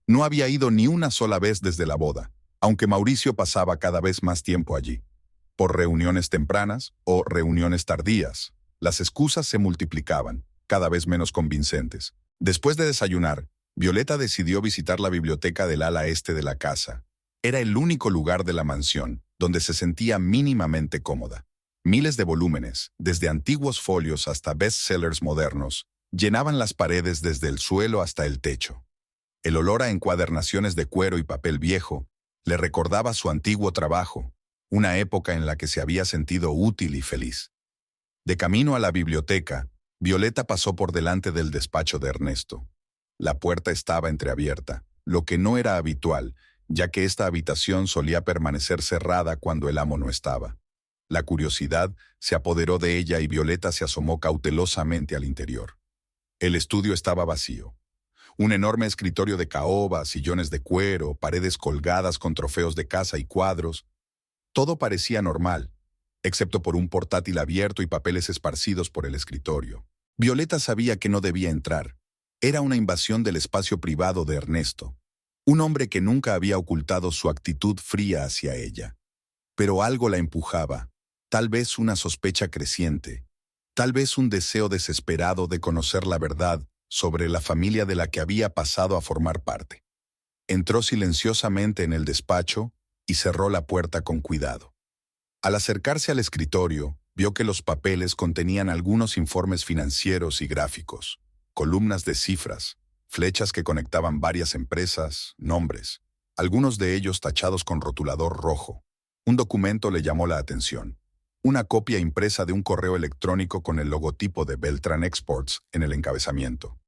No había ido ni una sola vez desde la boda, aunque Mauricio pasaba cada vez más tiempo allí. Por reuniones tempranas o reuniones tardías, las excusas se multiplicaban, cada vez menos convincentes. Después de desayunar, Violeta decidió visitar la biblioteca del ala este de la casa. Era el único lugar de la mansión donde se sentía mínimamente cómoda. Miles de volúmenes, desde antiguos folios hasta bestsellers modernos, llenaban las paredes desde el suelo hasta el techo. El olor a encuadernaciones de cuero y papel viejo le recordaba su antiguo trabajo, una época en la que se había sentido útil y feliz. De camino a la biblioteca, Violeta pasó por delante del despacho de Ernesto. La puerta estaba entreabierta, lo que no era habitual, ya que esta habitación solía permanecer cerrada cuando el amo no estaba. La curiosidad se apoderó de ella y Violeta se asomó cautelosamente al interior. El estudio estaba vacío. Un enorme escritorio de caoba, sillones de cuero, paredes colgadas con trofeos de caza y cuadros. Todo parecía normal, excepto por un portátil abierto y papeles esparcidos por el escritorio. Violeta sabía que no debía entrar. Era una invasión del espacio privado de Ernesto, un hombre que nunca había ocultado su actitud fría hacia ella. Pero algo la empujaba, tal vez una sospecha creciente, tal vez un deseo desesperado de conocer la verdad sobre la familia de la que había pasado a formar parte. Entró silenciosamente en el despacho y cerró la puerta con cuidado. Al acercarse al escritorio, vio que los papeles contenían algunos informes financieros y gráficos, columnas de cifras, flechas que conectaban varias empresas, nombres, algunos de ellos tachados con rotulador rojo. Un documento le llamó la atención. Una copia impresa de un correo electrónico con el logotipo de Beltrán Exports en el encabezamiento.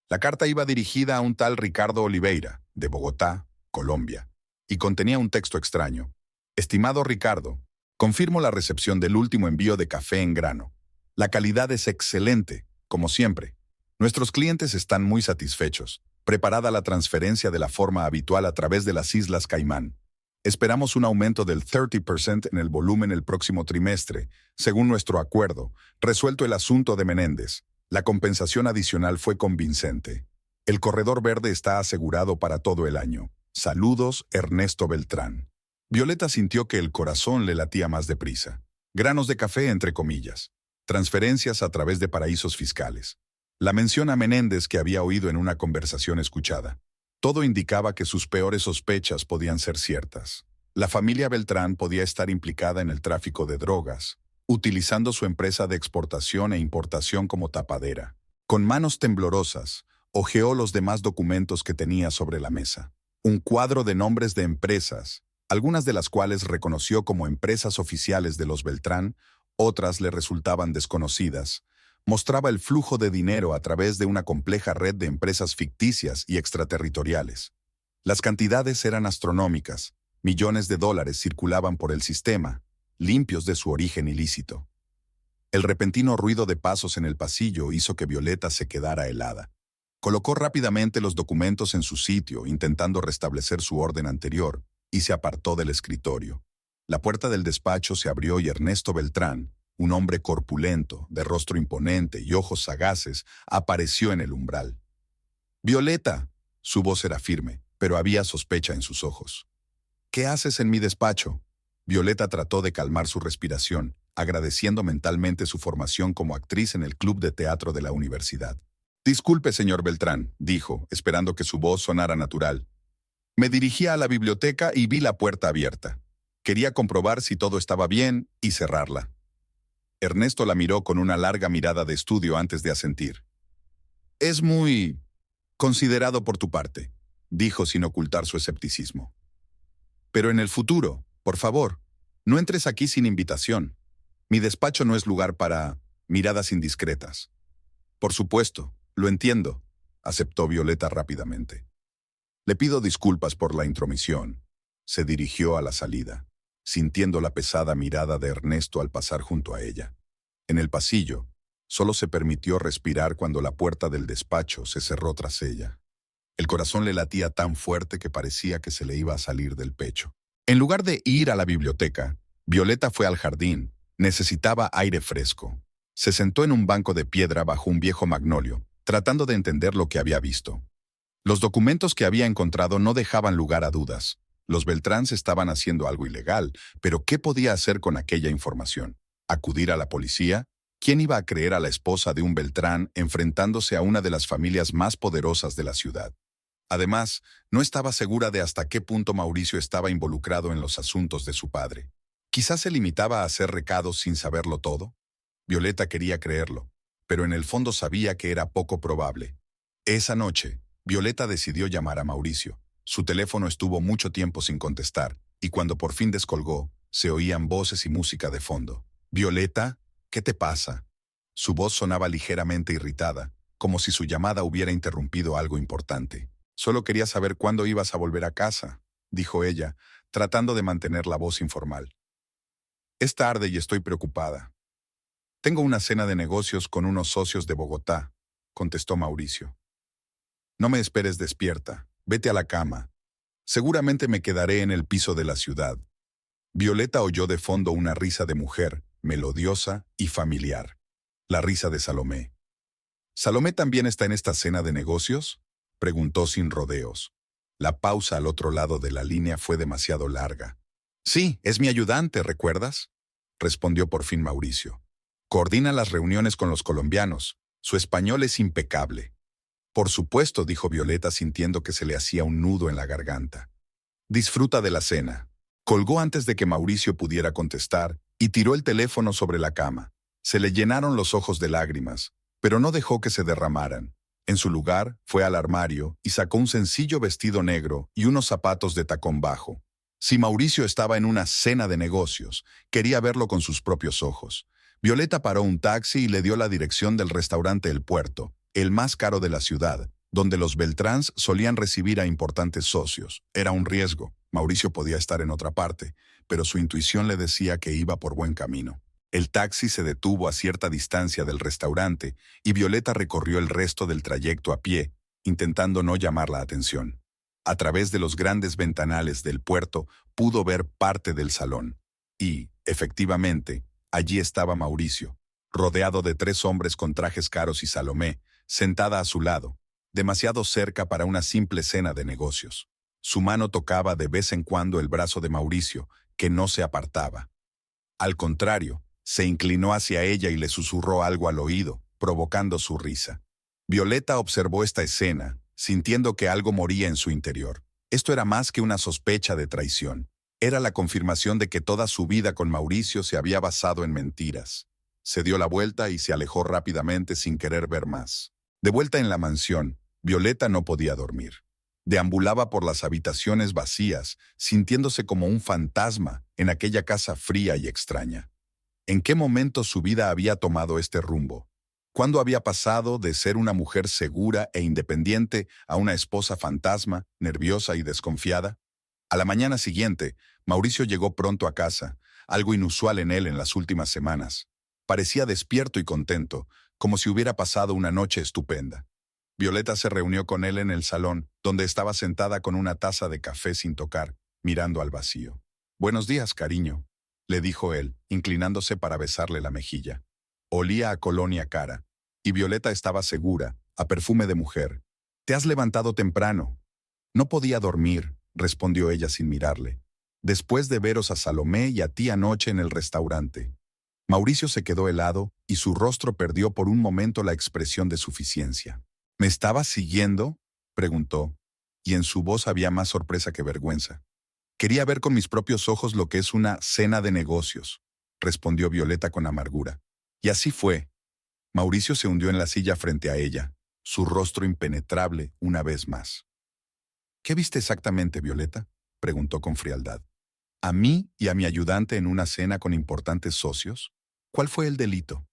La carta iba dirigida a un tal Ricardo Oliveira, de Bogotá, Colombia, y contenía un texto extraño. Estimado Ricardo, confirmo la recepción del último envío de café en grano. La calidad es excelente, como siempre. Nuestros clientes están muy satisfechos. Preparada la transferencia de la forma habitual a través de las Islas Caimán. Esperamos un aumento del 30% en el volumen el próximo trimestre, según nuestro acuerdo. Resuelto el asunto de Menéndez, la compensación adicional fue convincente. El corredor verde está asegurado para todo el año. Saludos, Ernesto Beltrán. Violeta sintió que el corazón le latía más deprisa. Granos de café entre comillas. Transferencias a través de paraísos fiscales. La mención a Menéndez que había oído en una conversación escuchada. Todo indicaba que sus peores sospechas podían ser ciertas. La familia Beltrán podía estar implicada en el tráfico de drogas, utilizando su empresa de exportación e importación como tapadera. Con manos temblorosas, hojeó los demás documentos que tenía sobre la mesa. Un cuadro de nombres de empresas, algunas de las cuales reconoció como empresas oficiales de los Beltrán, otras le resultaban desconocidas. Mostraba el flujo de dinero a través de una compleja red de empresas ficticias y extraterritoriales. Las cantidades eran astronómicas, millones de dólares circulaban por el sistema, limpios de su origen ilícito. El repentino ruido de pasos en el pasillo hizo que Violeta se quedara helada. Colocó rápidamente los documentos en su sitio, intentando restablecer su orden anterior, y se apartó del escritorio. La puerta del despacho se abrió y Ernesto Beltrán, un hombre corpulento, de rostro imponente y ojos sagaces, apareció en el umbral. «Violeta», su voz era firme, pero había sospecha en sus ojos. «¿Qué haces en mi despacho?». Violeta trató de calmar su respiración, agradeciendo mentalmente su formación como actriz en el club de teatro de la universidad. «Disculpe, señor Beltrán», dijo, esperando que su voz sonara natural. «Me dirigía a la biblioteca y vi la puerta abierta. Quería comprobar si todo estaba bien y cerrarla». Ernesto la miró con una larga mirada de estudio antes de asentir. «Es muy considerado por tu parte», dijo sin ocultar su escepticismo. «Pero en el futuro, Por favor, no entres aquí sin invitación. Mi despacho no es lugar para miradas indiscretas. Por supuesto, lo entiendo, aceptó Violeta rápidamente. Le pido disculpas por la intromisión. Se dirigió a la salida, sintiendo la pesada mirada de Ernesto al pasar junto a ella. En el pasillo, solo se permitió respirar cuando la puerta del despacho se cerró tras ella. El corazón le latía tan fuerte que parecía que se le iba a salir del pecho. En lugar de ir a la biblioteca, Violeta fue al jardín. Necesitaba aire fresco. Se sentó en un banco de piedra bajo un viejo magnolio, tratando de entender lo que había visto. Los documentos que había encontrado no dejaban lugar a dudas. Los Beltráns estaban haciendo algo ilegal, pero ¿qué podía hacer con aquella información? ¿Acudir a la policía? ¿Quién iba a creer a la esposa de un Beltrán enfrentándose a una de las familias más poderosas de la ciudad? Además, no estaba segura de hasta qué punto Mauricio estaba involucrado en los asuntos de su padre. Quizás se limitaba a hacer recados sin saberlo todo. Violeta quería creerlo, pero en el fondo sabía que era poco probable. Esa noche, Violeta decidió llamar a Mauricio. Su teléfono estuvo mucho tiempo sin contestar, y cuando por fin descolgó, se oían voces y música de fondo. «Violeta, ¿qué te pasa?». Su voz sonaba ligeramente irritada, como si su llamada hubiera interrumpido algo importante. «Solo quería saber cuándo ibas a volver a casa», dijo ella, tratando de mantener la voz informal. «Es tarde y estoy preocupada». «Tengo una cena de negocios con unos socios de Bogotá», contestó Mauricio. «No me esperes despierta. Vete a la cama. Seguramente me quedaré en el piso de la ciudad». Violeta oyó de fondo una risa de mujer, melodiosa y familiar. La risa de Salomé. «¿Salomé también está en esta cena de negocios?», preguntó sin rodeos. La pausa al otro lado de la línea fue demasiado larga. «Sí, es mi ayudante, ¿recuerdas?», respondió por fin Mauricio. «Coordina las reuniones con los colombianos. Su español es impecable». «Por supuesto», dijo Violeta sintiendo que se le hacía un nudo en la garganta. «Disfruta de la cena». Colgó antes de que Mauricio pudiera contestar y tiró el teléfono sobre la cama. Se le llenaron los ojos de lágrimas, pero no dejó que se derramaran. En su lugar, fue al armario y sacó un sencillo vestido negro y unos zapatos de tacón bajo. Si Mauricio estaba en una cena de negocios, quería verlo con sus propios ojos. Violeta paró un taxi y le dio la dirección del restaurante El Puerto, el más caro de la ciudad, donde los Beltráns solían recibir a importantes socios. Era un riesgo. Mauricio podía estar en otra parte, pero su intuición le decía que iba por buen camino. El taxi se detuvo a cierta distancia del restaurante y Violeta recorrió el resto del trayecto a pie, intentando no llamar la atención. A través de los grandes ventanales del puerto pudo ver parte del salón. Y, efectivamente, allí estaba Mauricio, rodeado de 3 hombres con trajes caros y Salomé, sentada a su lado, demasiado cerca para una simple cena de negocios. Su mano tocaba de vez en cuando el brazo de Mauricio, que no se apartaba. Al contrario, se inclinó hacia ella y le susurró algo al oído, provocando su risa. Violeta observó esta escena, sintiendo que algo moría en su interior. Esto era más que una sospecha de traición. Era la confirmación de que toda su vida con Mauricio se había basado en mentiras. Se dio la vuelta y se alejó rápidamente sin querer ver más. De vuelta en la mansión, Violeta no podía dormir. Deambulaba por las habitaciones vacías, sintiéndose como un fantasma en aquella casa fría y extraña. ¿En qué momento su vida había tomado este rumbo? ¿Cuándo había pasado de ser una mujer segura e independiente a una esposa fantasma, nerviosa y desconfiada? A la mañana siguiente, Mauricio llegó pronto a casa, algo inusual en él en las últimas semanas. Parecía despierto y contento, como si hubiera pasado una noche estupenda. Violeta se reunió con él en el salón, donde estaba sentada con una taza de café sin tocar, mirando al vacío. «Buenos días, cariño», le dijo él, inclinándose para besarle la mejilla. Olía a colonia cara, y Violeta estaba segura, a perfume de mujer. «Te has levantado temprano». «No podía dormir», respondió ella sin mirarle. «Después de veros a Salomé y a ti anoche en el restaurante». Mauricio se quedó helado y su rostro perdió por un momento la expresión de suficiencia. «¿Me estabas siguiendo?», preguntó, y en su voz había más sorpresa que vergüenza. «Quería ver con mis propios ojos lo que es una cena de negocios», respondió Violeta con amargura. Y así fue. Mauricio se hundió en la silla frente a ella, su rostro impenetrable una vez más. «¿Qué viste exactamente, Violeta?», preguntó con frialdad. ¿A mí y a mi ayudante en una cena con importantes socios? ¿Cuál fue el delito?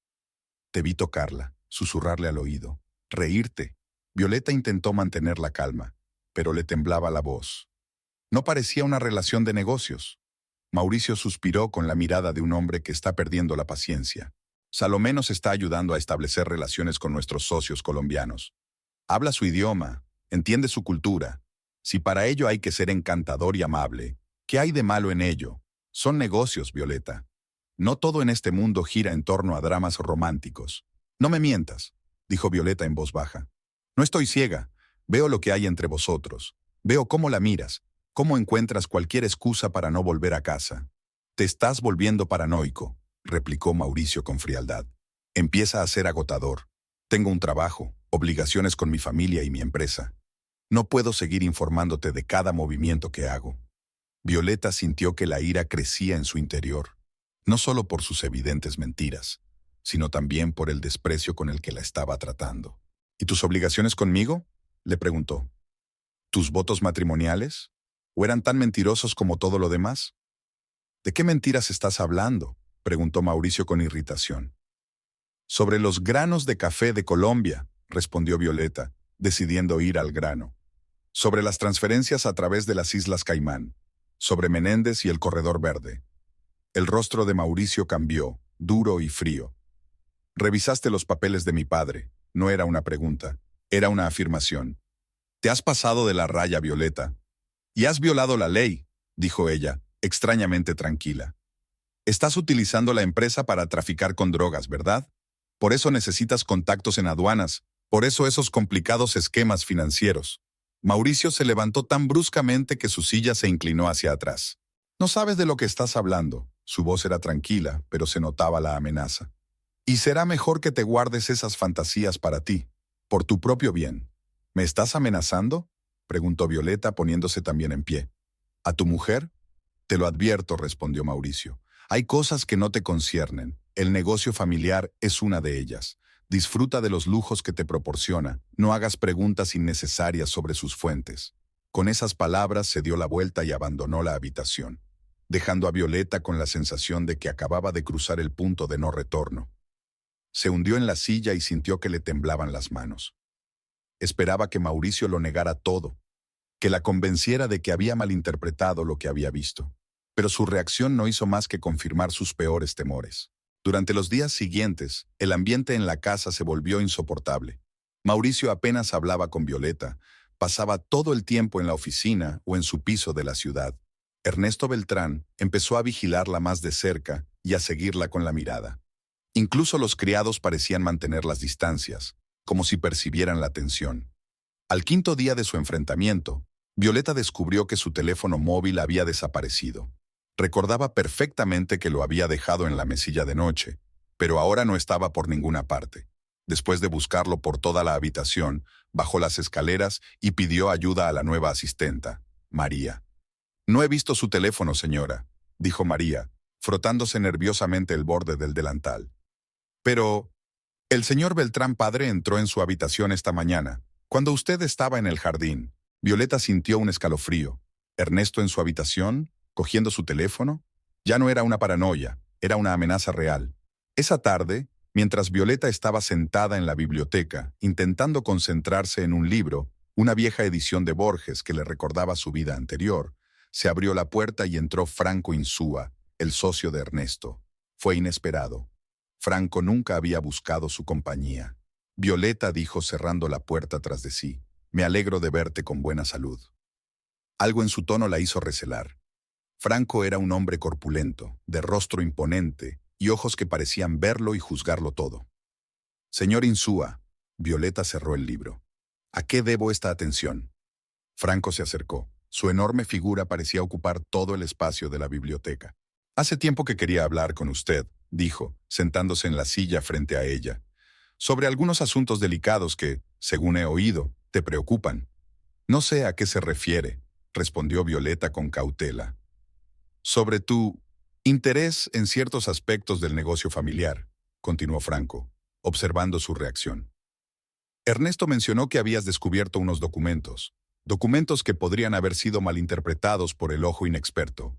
Te vi tocarla, susurrarle al oído, reírte. Violeta intentó mantener la calma, pero le temblaba la voz. No parecía una relación de negocios. Mauricio suspiró con la mirada de un hombre que está perdiendo la paciencia. Salomé nos está ayudando a establecer relaciones con nuestros socios colombianos. Habla su idioma, entiende su cultura. Si para ello hay que ser encantador y amable, ¿qué hay de malo en ello? Son negocios, Violeta. No todo en este mundo gira en torno a dramas románticos. No me mientas, dijo Violeta en voz baja. No estoy ciega. Veo lo que hay entre vosotros. Veo cómo la miras, cómo encuentras cualquier excusa para no volver a casa. Te estás volviendo paranoico, replicó Mauricio con frialdad. Empieza a ser agotador. Tengo un trabajo, obligaciones con mi familia y mi empresa. No puedo seguir informándote de cada movimiento que hago. Violeta sintió que la ira crecía en su interior, no solo por sus evidentes mentiras, sino también por el desprecio con el que la estaba tratando. ¿Y tus obligaciones conmigo?, le preguntó. ¿Tus votos matrimoniales? ¿O eran tan mentirosos como todo lo demás? ¿De qué mentiras estás hablando?, preguntó Mauricio con irritación. Sobre los granos de café de Colombia, respondió Violeta, decidiendo ir al grano. Sobre las transferencias a través de las Islas Caimán. Sobre Menéndez y el Corredor Verde. El rostro de Mauricio cambió, duro y frío. Revisaste los papeles de mi padre. No era una pregunta, era una afirmación. Te has pasado de la raya, Violeta. Y has violado la ley, dijo ella, extrañamente tranquila. Estás utilizando la empresa para traficar con drogas, ¿verdad? Por eso necesitas contactos en aduanas, por eso esos complicados esquemas financieros. Mauricio se levantó tan bruscamente que su silla se inclinó hacia atrás. No sabes de lo que estás hablando. Su voz era tranquila, pero se notaba la amenaza. Y será mejor que te guardes esas fantasías para ti, por tu propio bien. ¿Me estás amenazando?, preguntó Violeta poniéndose también en pie. ¿A tu mujer? Te lo advierto, respondió Mauricio. Hay cosas que no te conciernen. El negocio familiar es una de ellas. Disfruta de los lujos que te proporciona. No hagas preguntas innecesarias sobre sus fuentes. Con esas palabras se dio la vuelta y abandonó la habitación, dejando a Violeta con la sensación de que acababa de cruzar el punto de no retorno. Se hundió en la silla y sintió que le temblaban las manos. Esperaba que Mauricio lo negara todo, que la convenciera de que había malinterpretado lo que había visto. Pero su reacción no hizo más que confirmar sus peores temores. Durante los días siguientes, el ambiente en la casa se volvió insoportable. Mauricio apenas hablaba con Violeta, pasaba todo el tiempo en la oficina o en su piso de la ciudad. Ernesto Beltrán empezó a vigilarla más de cerca y a seguirla con la mirada. Incluso los criados parecían mantener las distancias, como si percibieran la tensión. Al quinto día de su enfrentamiento, Violeta descubrió que su teléfono móvil había desaparecido. Recordaba perfectamente que lo había dejado en la mesilla de noche, pero ahora no estaba por ninguna parte. Después de buscarlo por toda la habitación, bajó las escaleras y pidió ayuda a la nueva asistenta, María. «No he visto su teléfono, señora», dijo María, frotándose nerviosamente el borde del delantal. «Pero el señor Beltrán padre entró en su habitación esta mañana, cuando usted estaba en el jardín». Violeta sintió un escalofrío. ¿Ernesto en su habitación, cogiendo su teléfono? Ya no era una paranoia, era una amenaza real. Esa tarde, mientras Violeta estaba sentada en la biblioteca, intentando concentrarse en un libro, una vieja edición de Borges que le recordaba su vida anterior, se abrió la puerta y entró Franco Insúa, el socio de Ernesto. Fue inesperado. Franco nunca había buscado su compañía. Violeta dijo cerrando la puerta tras de sí: «Me alegro de verte con buena salud». Algo en su tono la hizo recelar. Franco era un hombre corpulento, de rostro imponente y ojos que parecían verlo y juzgarlo todo. «Señor Insúa», Violeta cerró el libro. «¿A qué debo esta atención?». Franco se acercó. Su enorme figura parecía ocupar todo el espacio de la biblioteca. «Hace tiempo que quería hablar con usted», dijo, sentándose en la silla frente a ella, «sobre algunos asuntos delicados que, según he oído, te preocupan». «No sé a qué se refiere», respondió Violeta con cautela. «Sobre tu interés en ciertos aspectos del negocio familiar», continuó Franco, observando su reacción. «Ernesto mencionó que habías descubierto unos documentos que podrían haber sido malinterpretados por el ojo inexperto».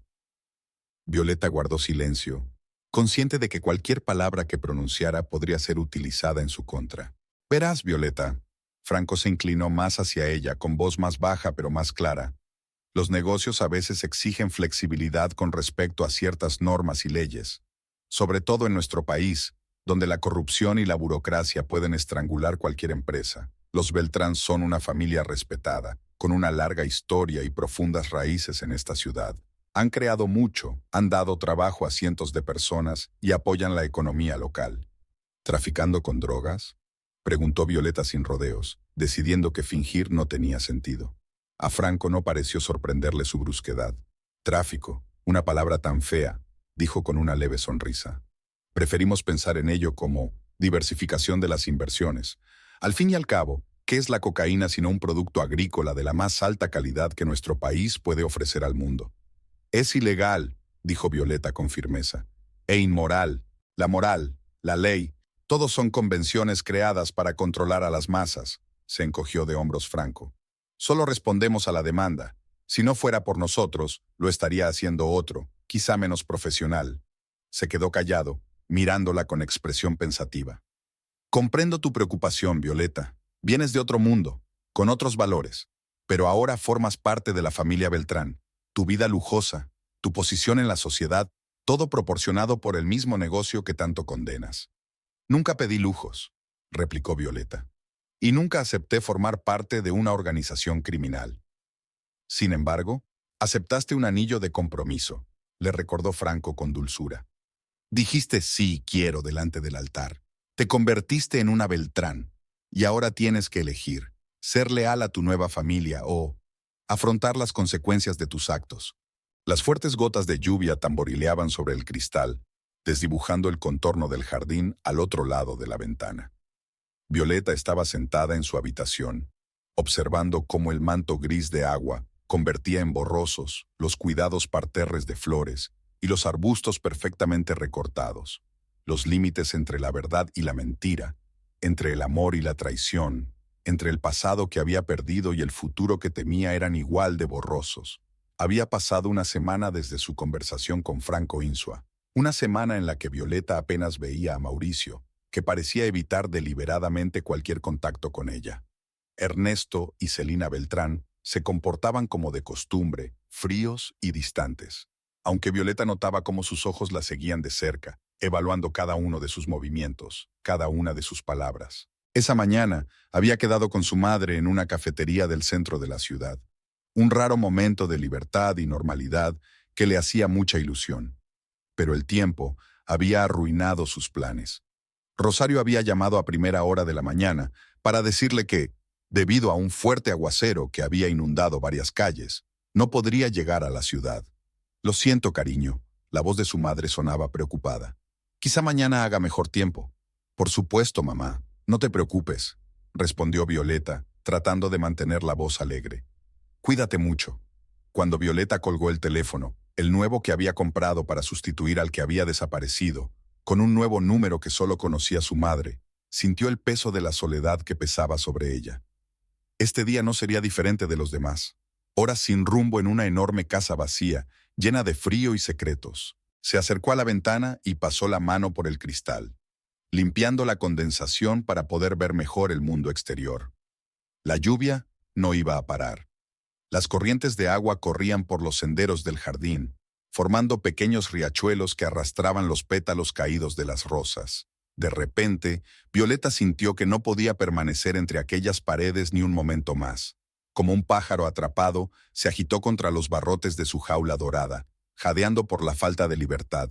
Violeta guardó silencio, consciente de que cualquier palabra que pronunciara podría ser utilizada en su contra. Verás, Violeta. Franco se inclinó más hacia ella, con voz más baja pero más clara. Los negocios a veces exigen flexibilidad con respecto a ciertas normas y leyes, sobre todo en nuestro país, donde la corrupción y la burocracia pueden estrangular cualquier empresa. Los Beltrán son una familia respetada, con una larga historia y profundas raíces en esta ciudad. Han creado mucho, han dado trabajo a cientos de personas y apoyan la economía local. ¿Traficando con drogas?, preguntó Violeta sin rodeos, decidiendo que fingir no tenía sentido. A Franco no pareció sorprenderle su brusquedad. Tráfico, una palabra tan fea, dijo con una leve sonrisa. Preferimos pensar en ello como diversificación de las inversiones. Al fin y al cabo, ¿qué es la cocaína sino un producto agrícola de la más alta calidad que nuestro país puede ofrecer al mundo? Es ilegal, dijo Violeta con firmeza, e inmoral. La moral, la ley, todos son convenciones creadas para controlar a las masas, se encogió de hombros Franco. Solo respondemos a la demanda. Si no fuera por nosotros, lo estaría haciendo otro, quizá menos profesional. Se quedó callado, mirándola con expresión pensativa. Comprendo tu preocupación, Violeta. Vienes de otro mundo, con otros valores, pero ahora formas parte de la familia Beltrán. Tu vida lujosa, tu posición en la sociedad, todo proporcionado por el mismo negocio que tanto condenas. Nunca pedí lujos, replicó Violeta, y nunca acepté formar parte de una organización criminal. Sin embargo, aceptaste un anillo de compromiso, le recordó Franco con dulzura. Dijiste sí, quiero delante del altar. Te convertiste en una Beltrán, y ahora tienes que elegir, ser leal a tu nueva familia o afrontar las consecuencias de tus actos. Las fuertes gotas de lluvia tamborileaban sobre el cristal, desdibujando el contorno del jardín al otro lado de la ventana. Violeta estaba sentada en su habitación, observando cómo el manto gris de agua convertía en borrosos los cuidados parterres de flores y los arbustos perfectamente recortados, los límites entre la verdad y la mentira, entre el amor y la traición, entre el pasado que había perdido y el futuro que temía eran igual de borrosos. Había pasado una semana desde su conversación con Franco Insua, una semana en la que Violeta apenas veía a Mauricio, que parecía evitar deliberadamente cualquier contacto con ella. Ernesto y Celina Beltrán se comportaban como de costumbre, fríos y distantes, aunque Violeta notaba cómo sus ojos la seguían de cerca, evaluando cada uno de sus movimientos, cada una de sus palabras. Esa mañana había quedado con su madre en una cafetería del centro de la ciudad, un raro momento de libertad y normalidad que le hacía mucha ilusión. Pero el tiempo había arruinado sus planes. Rosario había llamado a primera hora de la mañana para decirle que, debido a un fuerte aguacero que había inundado varias calles, no podría llegar a la ciudad. Lo siento, cariño. La voz de su madre sonaba preocupada. Quizá mañana haga mejor tiempo. Por supuesto, mamá. No te preocupes, respondió Violeta, tratando de mantener la voz alegre. Cuídate mucho. Cuando Violeta colgó el teléfono, el nuevo que había comprado para sustituir al que había desaparecido, con un nuevo número que solo conocía su madre, sintió el peso de la soledad que pesaba sobre ella. Este día no sería diferente de los demás. Horas sin rumbo en una enorme casa vacía, llena de frío y secretos. Se acercó a la ventana y pasó la mano por el cristal, limpiando la condensación para poder ver mejor el mundo exterior. La lluvia no iba a parar. Las corrientes de agua corrían por los senderos del jardín, formando pequeños riachuelos que arrastraban los pétalos caídos de las rosas. De repente, Violeta sintió que no podía permanecer entre aquellas paredes ni un momento más. Como un pájaro atrapado, se agitó contra los barrotes de su jaula dorada, jadeando por la falta de libertad.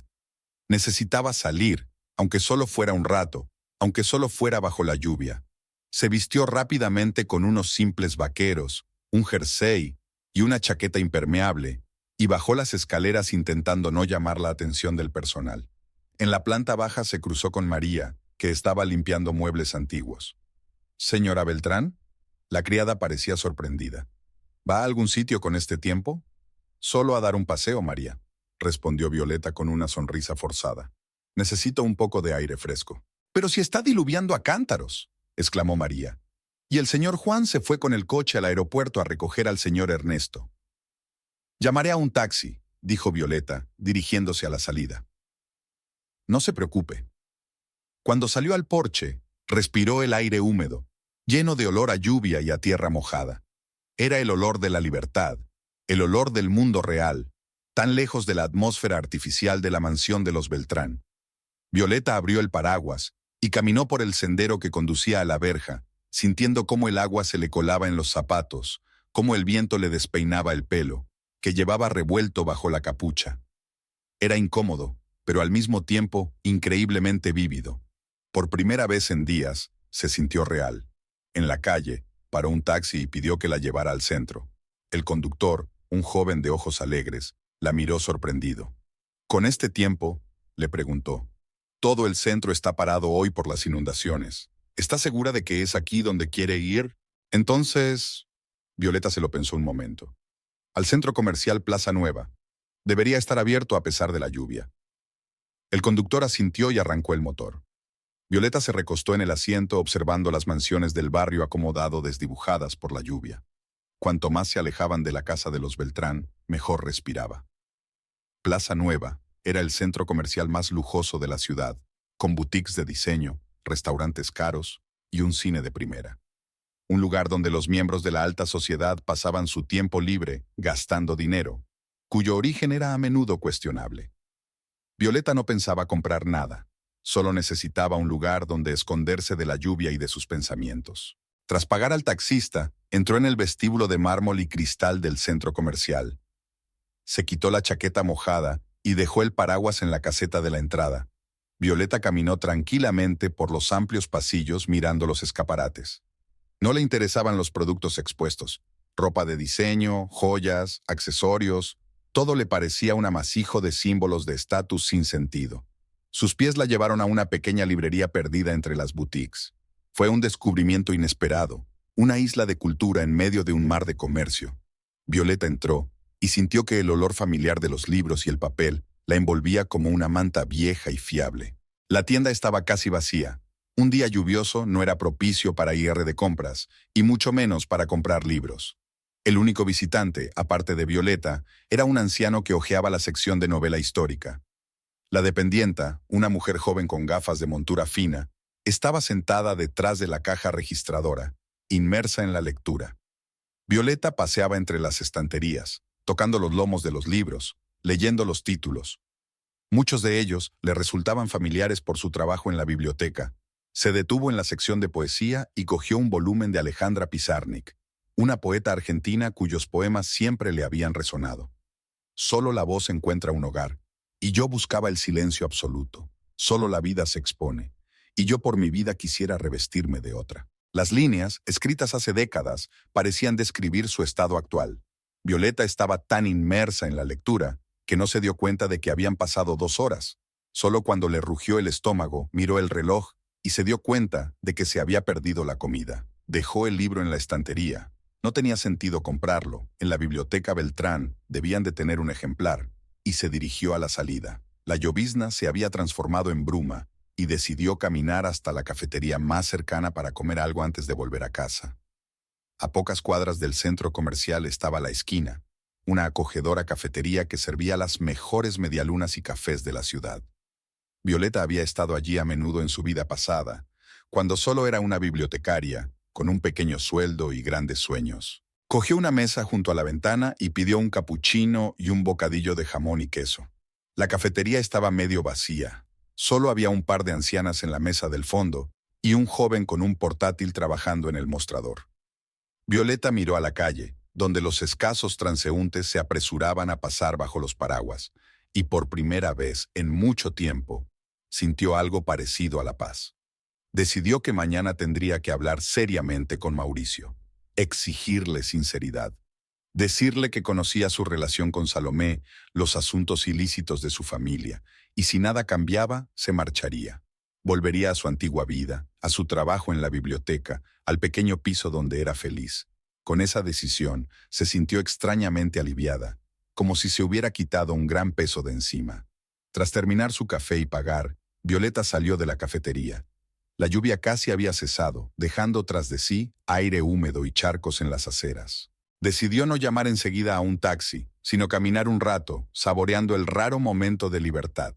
Necesitaba salir, aunque solo fuera un rato, aunque solo fuera bajo la lluvia. Se vistió rápidamente con unos simples vaqueros, un jersey y una chaqueta impermeable, y bajó las escaleras intentando no llamar la atención del personal. En la planta baja se cruzó con María, que estaba limpiando muebles antiguos. «¿Señora Beltrán?» La criada parecía sorprendida. «¿Va a algún sitio con este tiempo?» «Solo a dar un paseo, María», respondió Violeta con una sonrisa forzada. «Necesito un poco de aire fresco». «Pero si está diluviando a cántaros», exclamó María. «Y el señor Juan se fue con el coche al aeropuerto a recoger al señor Ernesto». «Llamaré a un taxi», dijo Violeta, dirigiéndose a la salida. No se preocupe. Cuando salió al porche, respiró el aire húmedo, lleno de olor a lluvia y a tierra mojada. Era el olor de la libertad, el olor del mundo real, tan lejos de la atmósfera artificial de la mansión de los Beltrán. Violeta abrió el paraguas y caminó por el sendero que conducía a la verja, sintiendo cómo el agua se le colaba en los zapatos, cómo el viento le despeinaba el pelo, que llevaba revuelto bajo la capucha. Era incómodo, pero al mismo tiempo increíblemente vívido. Por primera vez en días, se sintió real. En la calle, paró un taxi y pidió que la llevara al centro. El conductor, un joven de ojos alegres, la miró sorprendido. «¿Con este tiempo?», le preguntó. «Todo el centro está parado hoy por las inundaciones. ¿Está segura de que es aquí donde quiere ir?». Entonces, Violeta se lo pensó un momento. «Al centro comercial Plaza Nueva. Debería estar abierto a pesar de la lluvia». El conductor asintió y arrancó el motor. Violeta se recostó en el asiento observando las mansiones del barrio acomodado desdibujadas por la lluvia. Cuanto más se alejaban de la casa de los Beltrán, mejor respiraba. Plaza Nueva era el centro comercial más lujoso de la ciudad, con boutiques de diseño, restaurantes caros y un cine de primera. Un lugar donde los miembros de la alta sociedad pasaban su tiempo libre gastando dinero, cuyo origen era a menudo cuestionable. Violeta no pensaba comprar nada. Solo necesitaba un lugar donde esconderse de la lluvia y de sus pensamientos. Tras pagar al taxista, entró en el vestíbulo de mármol y cristal del centro comercial. Se quitó la chaqueta mojada y dejó el paraguas en la caseta de la entrada. Violeta caminó tranquilamente por los amplios pasillos mirando los escaparates. No le interesaban los productos expuestos. Ropa de diseño, joyas, accesorios, todo le parecía un amasijo de símbolos de estatus sin sentido. Sus pies la llevaron a una pequeña librería perdida entre las boutiques. Fue un descubrimiento inesperado, una isla de cultura en medio de un mar de comercio. Violeta entró y sintió que el olor familiar de los libros y el papel la envolvía como una manta vieja y fiable. La tienda estaba casi vacía. Un día lluvioso no era propicio para ir de compras, y mucho menos para comprar libros. El único visitante, aparte de Violeta, era un anciano que hojeaba la sección de novela histórica. La dependienta, una mujer joven con gafas de montura fina, estaba sentada detrás de la caja registradora, inmersa en la lectura. Violeta paseaba entre las estanterías, tocando los lomos de los libros, leyendo los títulos. Muchos de ellos le resultaban familiares por su trabajo en la biblioteca. Se detuvo en la sección de poesía y cogió un volumen de Alejandra Pizarnik, una poeta argentina cuyos poemas siempre le habían resonado. Solo la voz encuentra un hogar, y yo buscaba el silencio absoluto. Solo la vida se expone, y yo por mi vida quisiera revestirme de otra. Las líneas, escritas hace décadas, parecían describir su estado actual. Violeta estaba tan inmersa en la lectura que no se dio cuenta de que habían pasado 2 horas. Solo cuando le rugió el estómago, miró el reloj y se dio cuenta de que se había perdido la comida. Dejó el libro en la estantería. No tenía sentido comprarlo. En la biblioteca Beltrán debían de tener un ejemplar, y se dirigió a la salida. La llovizna se había transformado en bruma, y decidió caminar hasta la cafetería más cercana para comer algo antes de volver a casa. A pocas cuadras del centro comercial estaba La Esquina, una acogedora cafetería que servía las mejores medialunas y cafés de la ciudad. Violeta había estado allí a menudo en su vida pasada, cuando solo era una bibliotecaria, con un pequeño sueldo y grandes sueños. Cogió una mesa junto a la ventana y pidió un capuchino y un bocadillo de jamón y queso. La cafetería estaba medio vacía. Solo había un par de ancianas en la mesa del fondo y un joven con un portátil trabajando en el mostrador. Violeta miró a la calle, donde los escasos transeúntes se apresuraban a pasar bajo los paraguas, y por primera vez en mucho tiempo sintió algo parecido a la paz. Decidió que mañana tendría que hablar seriamente con Mauricio, exigirle sinceridad, decirle que conocía su relación con Salomé, los asuntos ilícitos de su familia, y si nada cambiaba, se marcharía. Volvería a su antigua vida, a su trabajo en la biblioteca, al pequeño piso donde era feliz. Con esa decisión, se sintió extrañamente aliviada, como si se hubiera quitado un gran peso de encima. Tras terminar su café y pagar, Violeta salió de la cafetería. La lluvia casi había cesado, dejando tras de sí aire húmedo y charcos en las aceras. Decidió no llamar enseguida a un taxi, sino caminar un rato, saboreando el raro momento de libertad.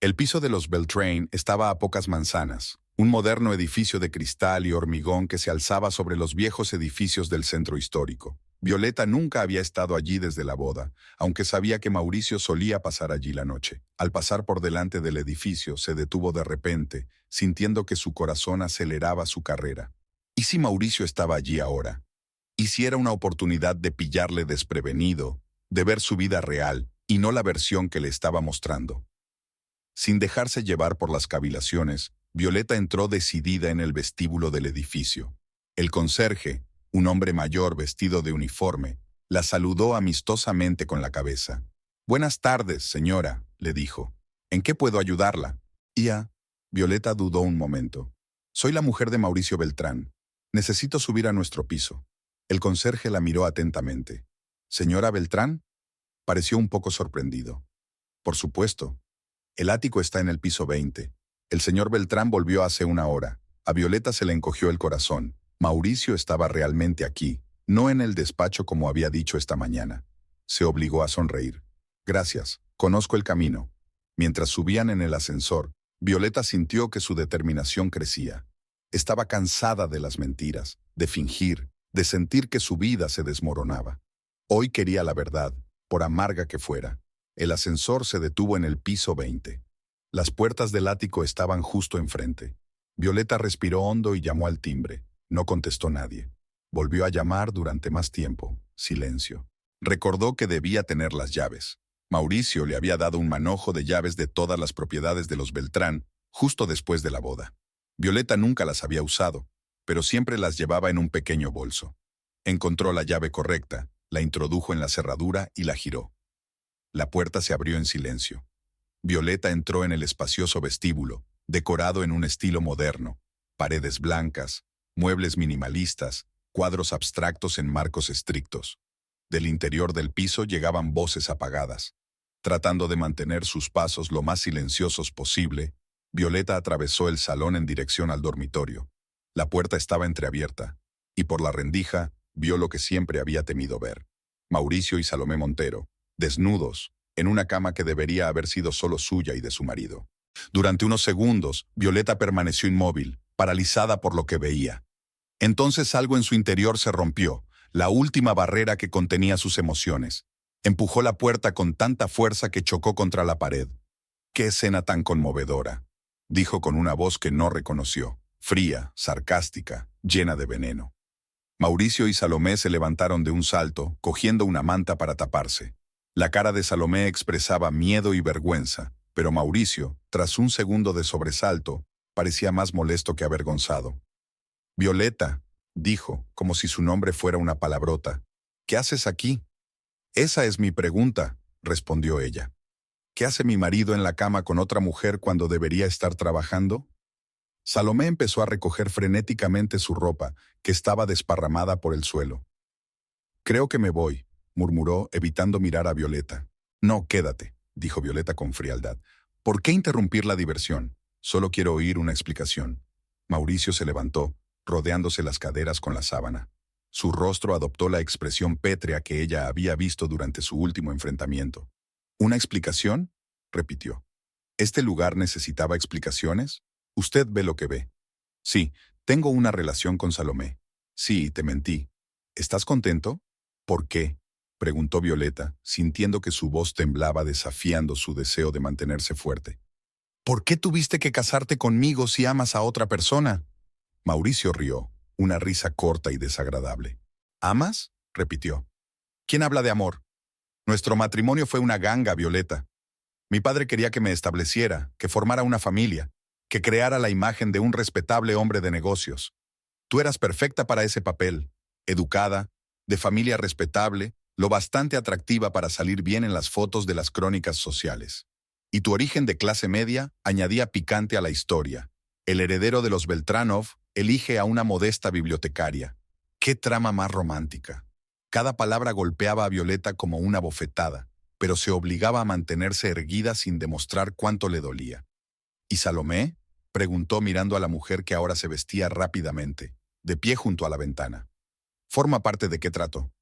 El piso de los Beltrain estaba a pocas manzanas, un moderno edificio de cristal y hormigón que se alzaba sobre los viejos edificios del centro histórico. Violeta nunca había estado allí desde la boda, aunque sabía que Mauricio solía pasar allí la noche. Al pasar por delante del edificio, se detuvo de repente, sintiendo que su corazón aceleraba su carrera. ¿Y si Mauricio estaba allí ahora? ¿Y si era una oportunidad de pillarle desprevenido, de ver su vida real y no la versión que le estaba mostrando? Sin dejarse llevar por las cavilaciones, Violeta entró decidida en el vestíbulo del edificio. El conserje, un hombre mayor vestido de uniforme, la saludó amistosamente con la cabeza. «Buenas tardes, señora», le dijo. «¿En qué puedo ayudarla?» Violeta dudó un momento. «Soy la mujer de Mauricio Beltrán. Necesito subir a nuestro piso». El conserje la miró atentamente. «¿Señora Beltrán?» Pareció un poco sorprendido. «Por supuesto. El ático está en el piso 20. El señor Beltrán volvió hace una hora». A Violeta se le encogió el corazón. Mauricio estaba realmente aquí, no en el despacho como había dicho esta mañana. Se obligó a sonreír. «Gracias, conozco el camino». Mientras subían en el ascensor, Violeta sintió que su determinación crecía. Estaba cansada de las mentiras, de fingir, de sentir que su vida se desmoronaba. Hoy quería la verdad, por amarga que fuera. El ascensor se detuvo en el piso 20. Las puertas del ático estaban justo enfrente. Violeta respiró hondo y llamó al timbre. No contestó nadie. Volvió a llamar durante más tiempo. Silencio. Recordó que debía tener las llaves. Mauricio le había dado un manojo de llaves de todas las propiedades de los Beltrán justo después de la boda. Violeta nunca las había usado, pero siempre las llevaba en un pequeño bolso. Encontró la llave correcta, la introdujo en la cerradura y la giró. La puerta se abrió en silencio. Violeta entró en el espacioso vestíbulo, decorado en un estilo moderno. Paredes blancas, muebles minimalistas, cuadros abstractos en marcos estrictos. Del interior del piso llegaban voces apagadas. Tratando de mantener sus pasos lo más silenciosos posible, Violeta atravesó el salón en dirección al dormitorio. La puerta estaba entreabierta, y por la rendija vio lo que siempre había temido ver. Mauricio y Salomé Montero, desnudos, en una cama que debería haber sido solo suya y de su marido. Durante unos segundos, Violeta permaneció inmóvil, paralizada por lo que veía. Entonces algo en su interior se rompió, la última barrera que contenía sus emociones. Empujó la puerta con tanta fuerza que chocó contra la pared. «¡Qué escena tan conmovedora!», dijo con una voz que no reconoció, fría, sarcástica, llena de veneno. Mauricio y Salomé se levantaron de un salto, cogiendo una manta para taparse. La cara de Salomé expresaba miedo y vergüenza, pero Mauricio, tras un segundo de sobresalto, parecía más molesto que avergonzado. «Violeta», dijo, como si su nombre fuera una palabrota. «¿Qué haces aquí?» «Esa es mi pregunta», respondió ella. «¿Qué hace mi marido en la cama con otra mujer cuando debería estar trabajando?» Salomé empezó a recoger frenéticamente su ropa, que estaba desparramada por el suelo. «Creo que me voy», murmuró, evitando mirar a Violeta. «No, quédate», dijo Violeta con frialdad. «¿Por qué interrumpir la diversión? Solo quiero oír una explicación». Mauricio se levantó, rodeándose las caderas con la sábana. Su rostro adoptó la expresión pétrea que ella había visto durante su último enfrentamiento. «¿Una explicación?», repitió. «¿Este lugar necesitaba explicaciones? Usted ve lo que ve». «Sí, tengo una relación con Salomé». «Sí, te mentí». «¿Estás contento?» «¿Por qué?», preguntó Violeta, sintiendo que su voz temblaba desafiando su deseo de mantenerse fuerte. «¿Por qué tuviste que casarte conmigo si amas a otra persona?» Mauricio rió, una risa corta y desagradable. «¿Amas?», repitió. «¿Quién habla de amor? Nuestro matrimonio fue una ganga, Violeta. Mi padre quería que me estableciera, que formara una familia, que creara la imagen de un respetable hombre de negocios. Tú eras perfecta para ese papel, educada, de familia respetable, lo bastante atractiva para salir bien en las fotos de las crónicas sociales. Y tu origen de clase media añadía picante a la historia. El heredero de los Beltránov elige a una modesta bibliotecaria. ¡Qué trama más romántica! Cada palabra golpeaba a Violeta como una bofetada, pero se obligaba a mantenerse erguida sin demostrar cuánto le dolía. ¿Y Salomé?, preguntó mirando a la mujer que ahora se vestía rápidamente, de pie junto a la ventana. «¿Forma parte de qué trato?»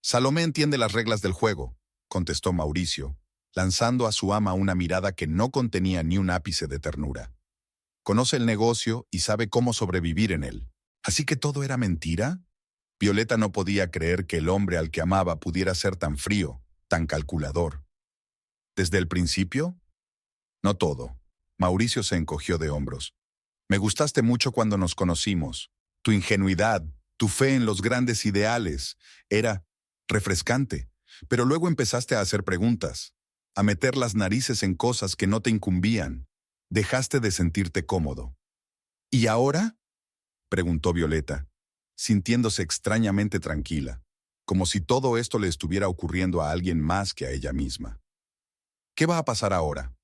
«Salomé entiende las reglas del juego», contestó Mauricio, lanzando a su ama una mirada que no contenía ni un ápice de ternura. Conoce el negocio y sabe cómo sobrevivir en él. ¿Así que todo era mentira? Violeta no podía creer que el hombre al que amaba pudiera ser tan frío, tan calculador. ¿Desde el principio? No todo. Mauricio se encogió de hombros. Me gustaste mucho cuando nos conocimos. Tu ingenuidad, tu fe en los grandes ideales, era refrescante. Pero luego empezaste a hacer preguntas, a meter las narices en cosas que no te incumbían. Dejaste de sentirte cómodo. ¿Y ahora?, preguntó Violeta, sintiéndose extrañamente tranquila, como si todo esto le estuviera ocurriendo a alguien más que a ella misma. ¿Qué va a pasar ahora?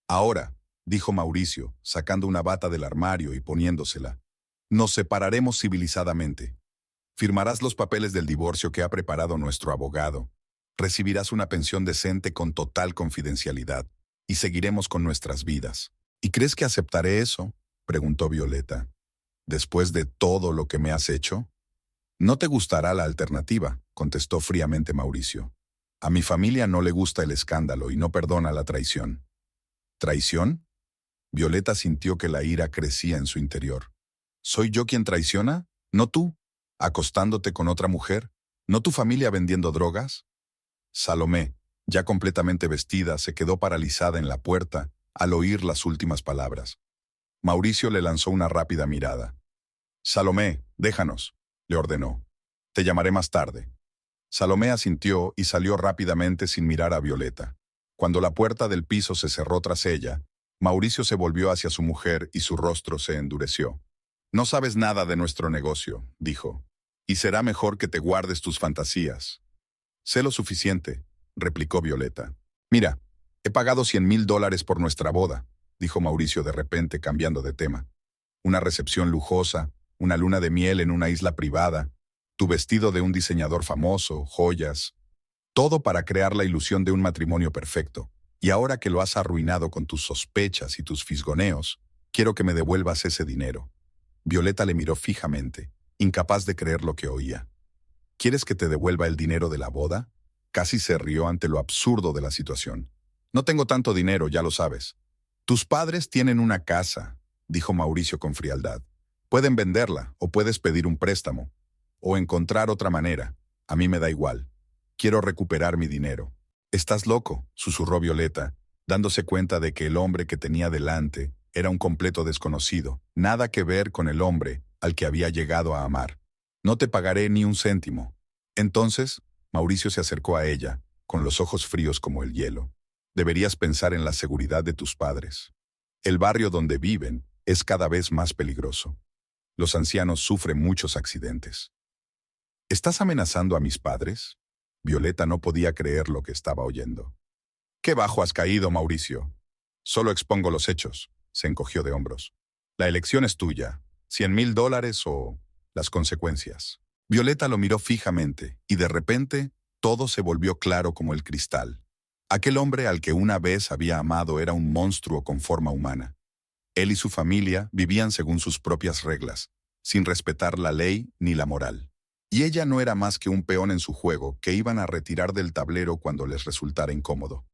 Ahora, dijo Mauricio, sacando una bata del armario y poniéndosela. Nos separaremos civilizadamente. Firmarás los papeles del divorcio que ha preparado nuestro abogado. Recibirás una pensión decente con total confidencialidad y seguiremos con nuestras vidas. ¿Y crees que aceptaré eso?, preguntó Violeta. ¿Después de todo lo que me has hecho? No te gustará la alternativa, contestó fríamente Mauricio. A mi familia no le gusta el escándalo y no perdona la traición. ¿Traición? Violeta sintió que la ira crecía en su interior. ¿Soy yo quien traiciona? ¿No tú? ¿Acostándote con otra mujer? ¿No tu familia vendiendo drogas? Salomé, ya completamente vestida, se quedó paralizada en la puerta al oír las últimas palabras. Mauricio le lanzó una rápida mirada. Salomé, déjanos, le ordenó. Te llamaré más tarde. Salomé asintió y salió rápidamente sin mirar a Violeta. Cuando la puerta del piso se cerró tras ella, Mauricio se volvió hacia su mujer y su rostro se endureció. No sabes nada de nuestro negocio, dijo, y será mejor que te guardes tus fantasías. Sé lo suficiente, replicó Violeta. Mira, he pagado $100,000 por nuestra boda, dijo Mauricio de repente cambiando de tema. Una recepción lujosa, una luna de miel en una isla privada, tu vestido de un diseñador famoso, joyas, todo para crear la ilusión de un matrimonio perfecto. Y ahora que lo has arruinado con tus sospechas y tus fisgoneos, quiero que me devuelvas ese dinero. Violeta le miró fijamente, incapaz de creer lo que oía. ¿Quieres que te devuelva el dinero de la boda? Casi se rió ante lo absurdo de la situación. No tengo tanto dinero, ya lo sabes. Tus padres tienen una casa, dijo Mauricio con frialdad. Pueden venderla, o puedes pedir un préstamo, o encontrar otra manera. A mí me da igual. Quiero recuperar mi dinero. Estás loco, susurró Violeta, dándose cuenta de que el hombre que tenía delante era un completo desconocido, nada que ver con el hombre al que había llegado a amar. No te pagaré ni un céntimo. Entonces, Mauricio se acercó a ella, con los ojos fríos como el hielo. Deberías pensar en la seguridad de tus padres. El barrio donde viven es cada vez más peligroso. Los ancianos sufren muchos accidentes. ¿Estás amenazando a mis padres? Violeta no podía creer lo que estaba oyendo. ¡Qué bajo has caído, Mauricio! Solo expongo los hechos, se encogió de hombros. La elección es tuya, $100,000 o las consecuencias. Violeta lo miró fijamente y de repente todo se volvió claro como el cristal. Aquel hombre al que una vez había amado era un monstruo con forma humana. Él y su familia vivían según sus propias reglas, sin respetar la ley ni la moral. Y ella no era más que un peón en su juego que iban a retirar del tablero cuando les resultara incómodo.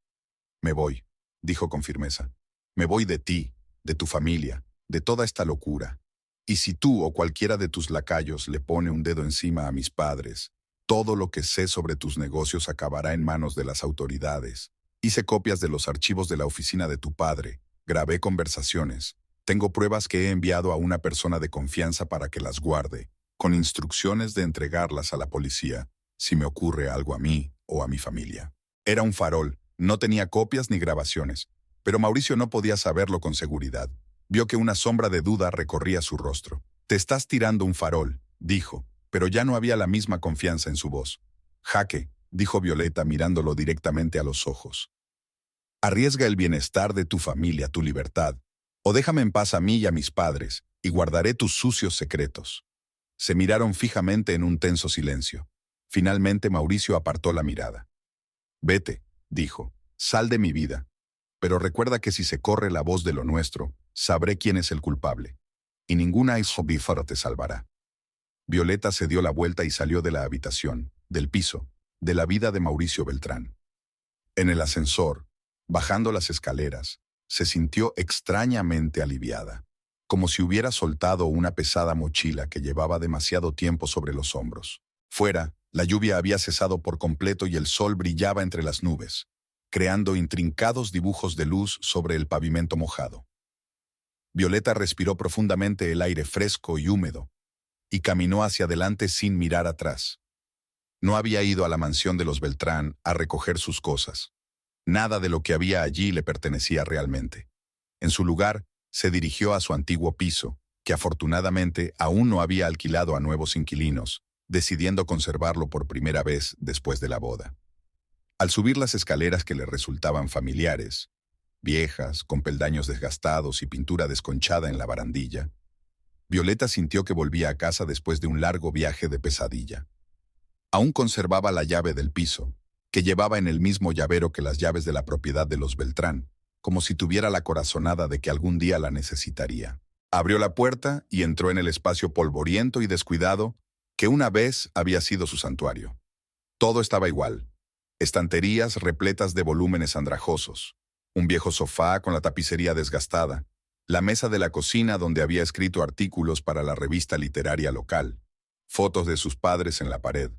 Me voy, dijo con firmeza. Me voy de ti, de tu familia, de toda esta locura. Y si tú o cualquiera de tus lacayos le pone un dedo encima a mis padres, todo lo que sé sobre tus negocios acabará en manos de las autoridades. Hice copias de los archivos de la oficina de tu padre, grabé conversaciones, tengo pruebas que he enviado a una persona de confianza para que las guarde, con instrucciones de entregarlas a la policía, si me ocurre algo a mí o a mi familia. Era un farol, no tenía copias ni grabaciones, pero Mauricio no podía saberlo con seguridad. Vio que una sombra de duda recorría su rostro. Te estás tirando un farol, dijo, pero ya no había la misma confianza en su voz. Jaque, dijo Violeta mirándolo directamente a los ojos. Arriesga el bienestar de tu familia, tu libertad, o déjame en paz a mí y a mis padres, y guardaré tus sucios secretos. Se miraron fijamente en un tenso silencio. Finalmente Mauricio apartó la mirada. Vete, dijo, sal de mi vida. Pero recuerda que si se corre la voz de lo nuestro, sabré quién es el culpable. Y ninguna isbífara te salvará. Violeta se dio la vuelta y salió de la habitación, del piso, de la vida de Mauricio Beltrán. En el ascensor, bajando las escaleras, se sintió extrañamente aliviada, como si hubiera soltado una pesada mochila que llevaba demasiado tiempo sobre los hombros. Fuera, la lluvia había cesado por completo y el sol brillaba entre las nubes, creando intrincados dibujos de luz sobre el pavimento mojado. Violeta respiró profundamente el aire fresco y húmedo, y caminó hacia adelante sin mirar atrás. No había ido a la mansión de los Beltrán a recoger sus cosas. Nada de lo que había allí le pertenecía realmente. En su lugar, se dirigió a su antiguo piso, que afortunadamente aún no había alquilado a nuevos inquilinos, decidiendo conservarlo por primera vez después de la boda. Al subir las escaleras que le resultaban familiares, viejas, con peldaños desgastados y pintura desconchada en la barandilla, Violeta sintió que volvía a casa después de un largo viaje de pesadilla. Aún conservaba la llave del piso, que llevaba en el mismo llavero que las llaves de la propiedad de los Beltrán, como si tuviera la corazonada de que algún día la necesitaría. Abrió la puerta y entró en el espacio polvoriento y descuidado que una vez había sido su santuario. Todo estaba igual. Estanterías repletas de volúmenes andrajosos, un viejo sofá con la tapicería desgastada, la mesa de la cocina donde había escrito artículos para la revista literaria local, fotos de sus padres en la pared.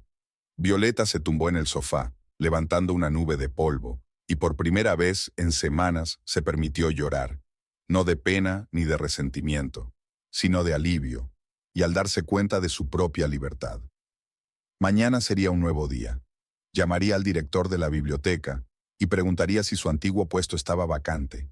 Violeta se tumbó en el sofá, levantando una nube de polvo, y por primera vez en semanas se permitió llorar, no de pena ni de resentimiento, sino de alivio, y al darse cuenta de su propia libertad. Mañana sería un nuevo día. Llamaría al director de la biblioteca y preguntaría si su antiguo puesto estaba vacante.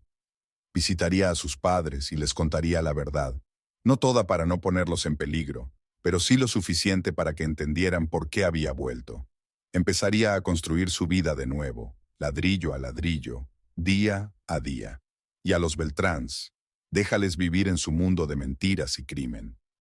Visitaría a sus padres y les contaría la verdad, no toda para no ponerlos en peligro, pero sí lo suficiente para que entendieran por qué había vuelto. Empezaría a construir su vida de nuevo, ladrillo a ladrillo, día a día. Y a los Beltráns, déjales vivir en su mundo de mentiras y crimen.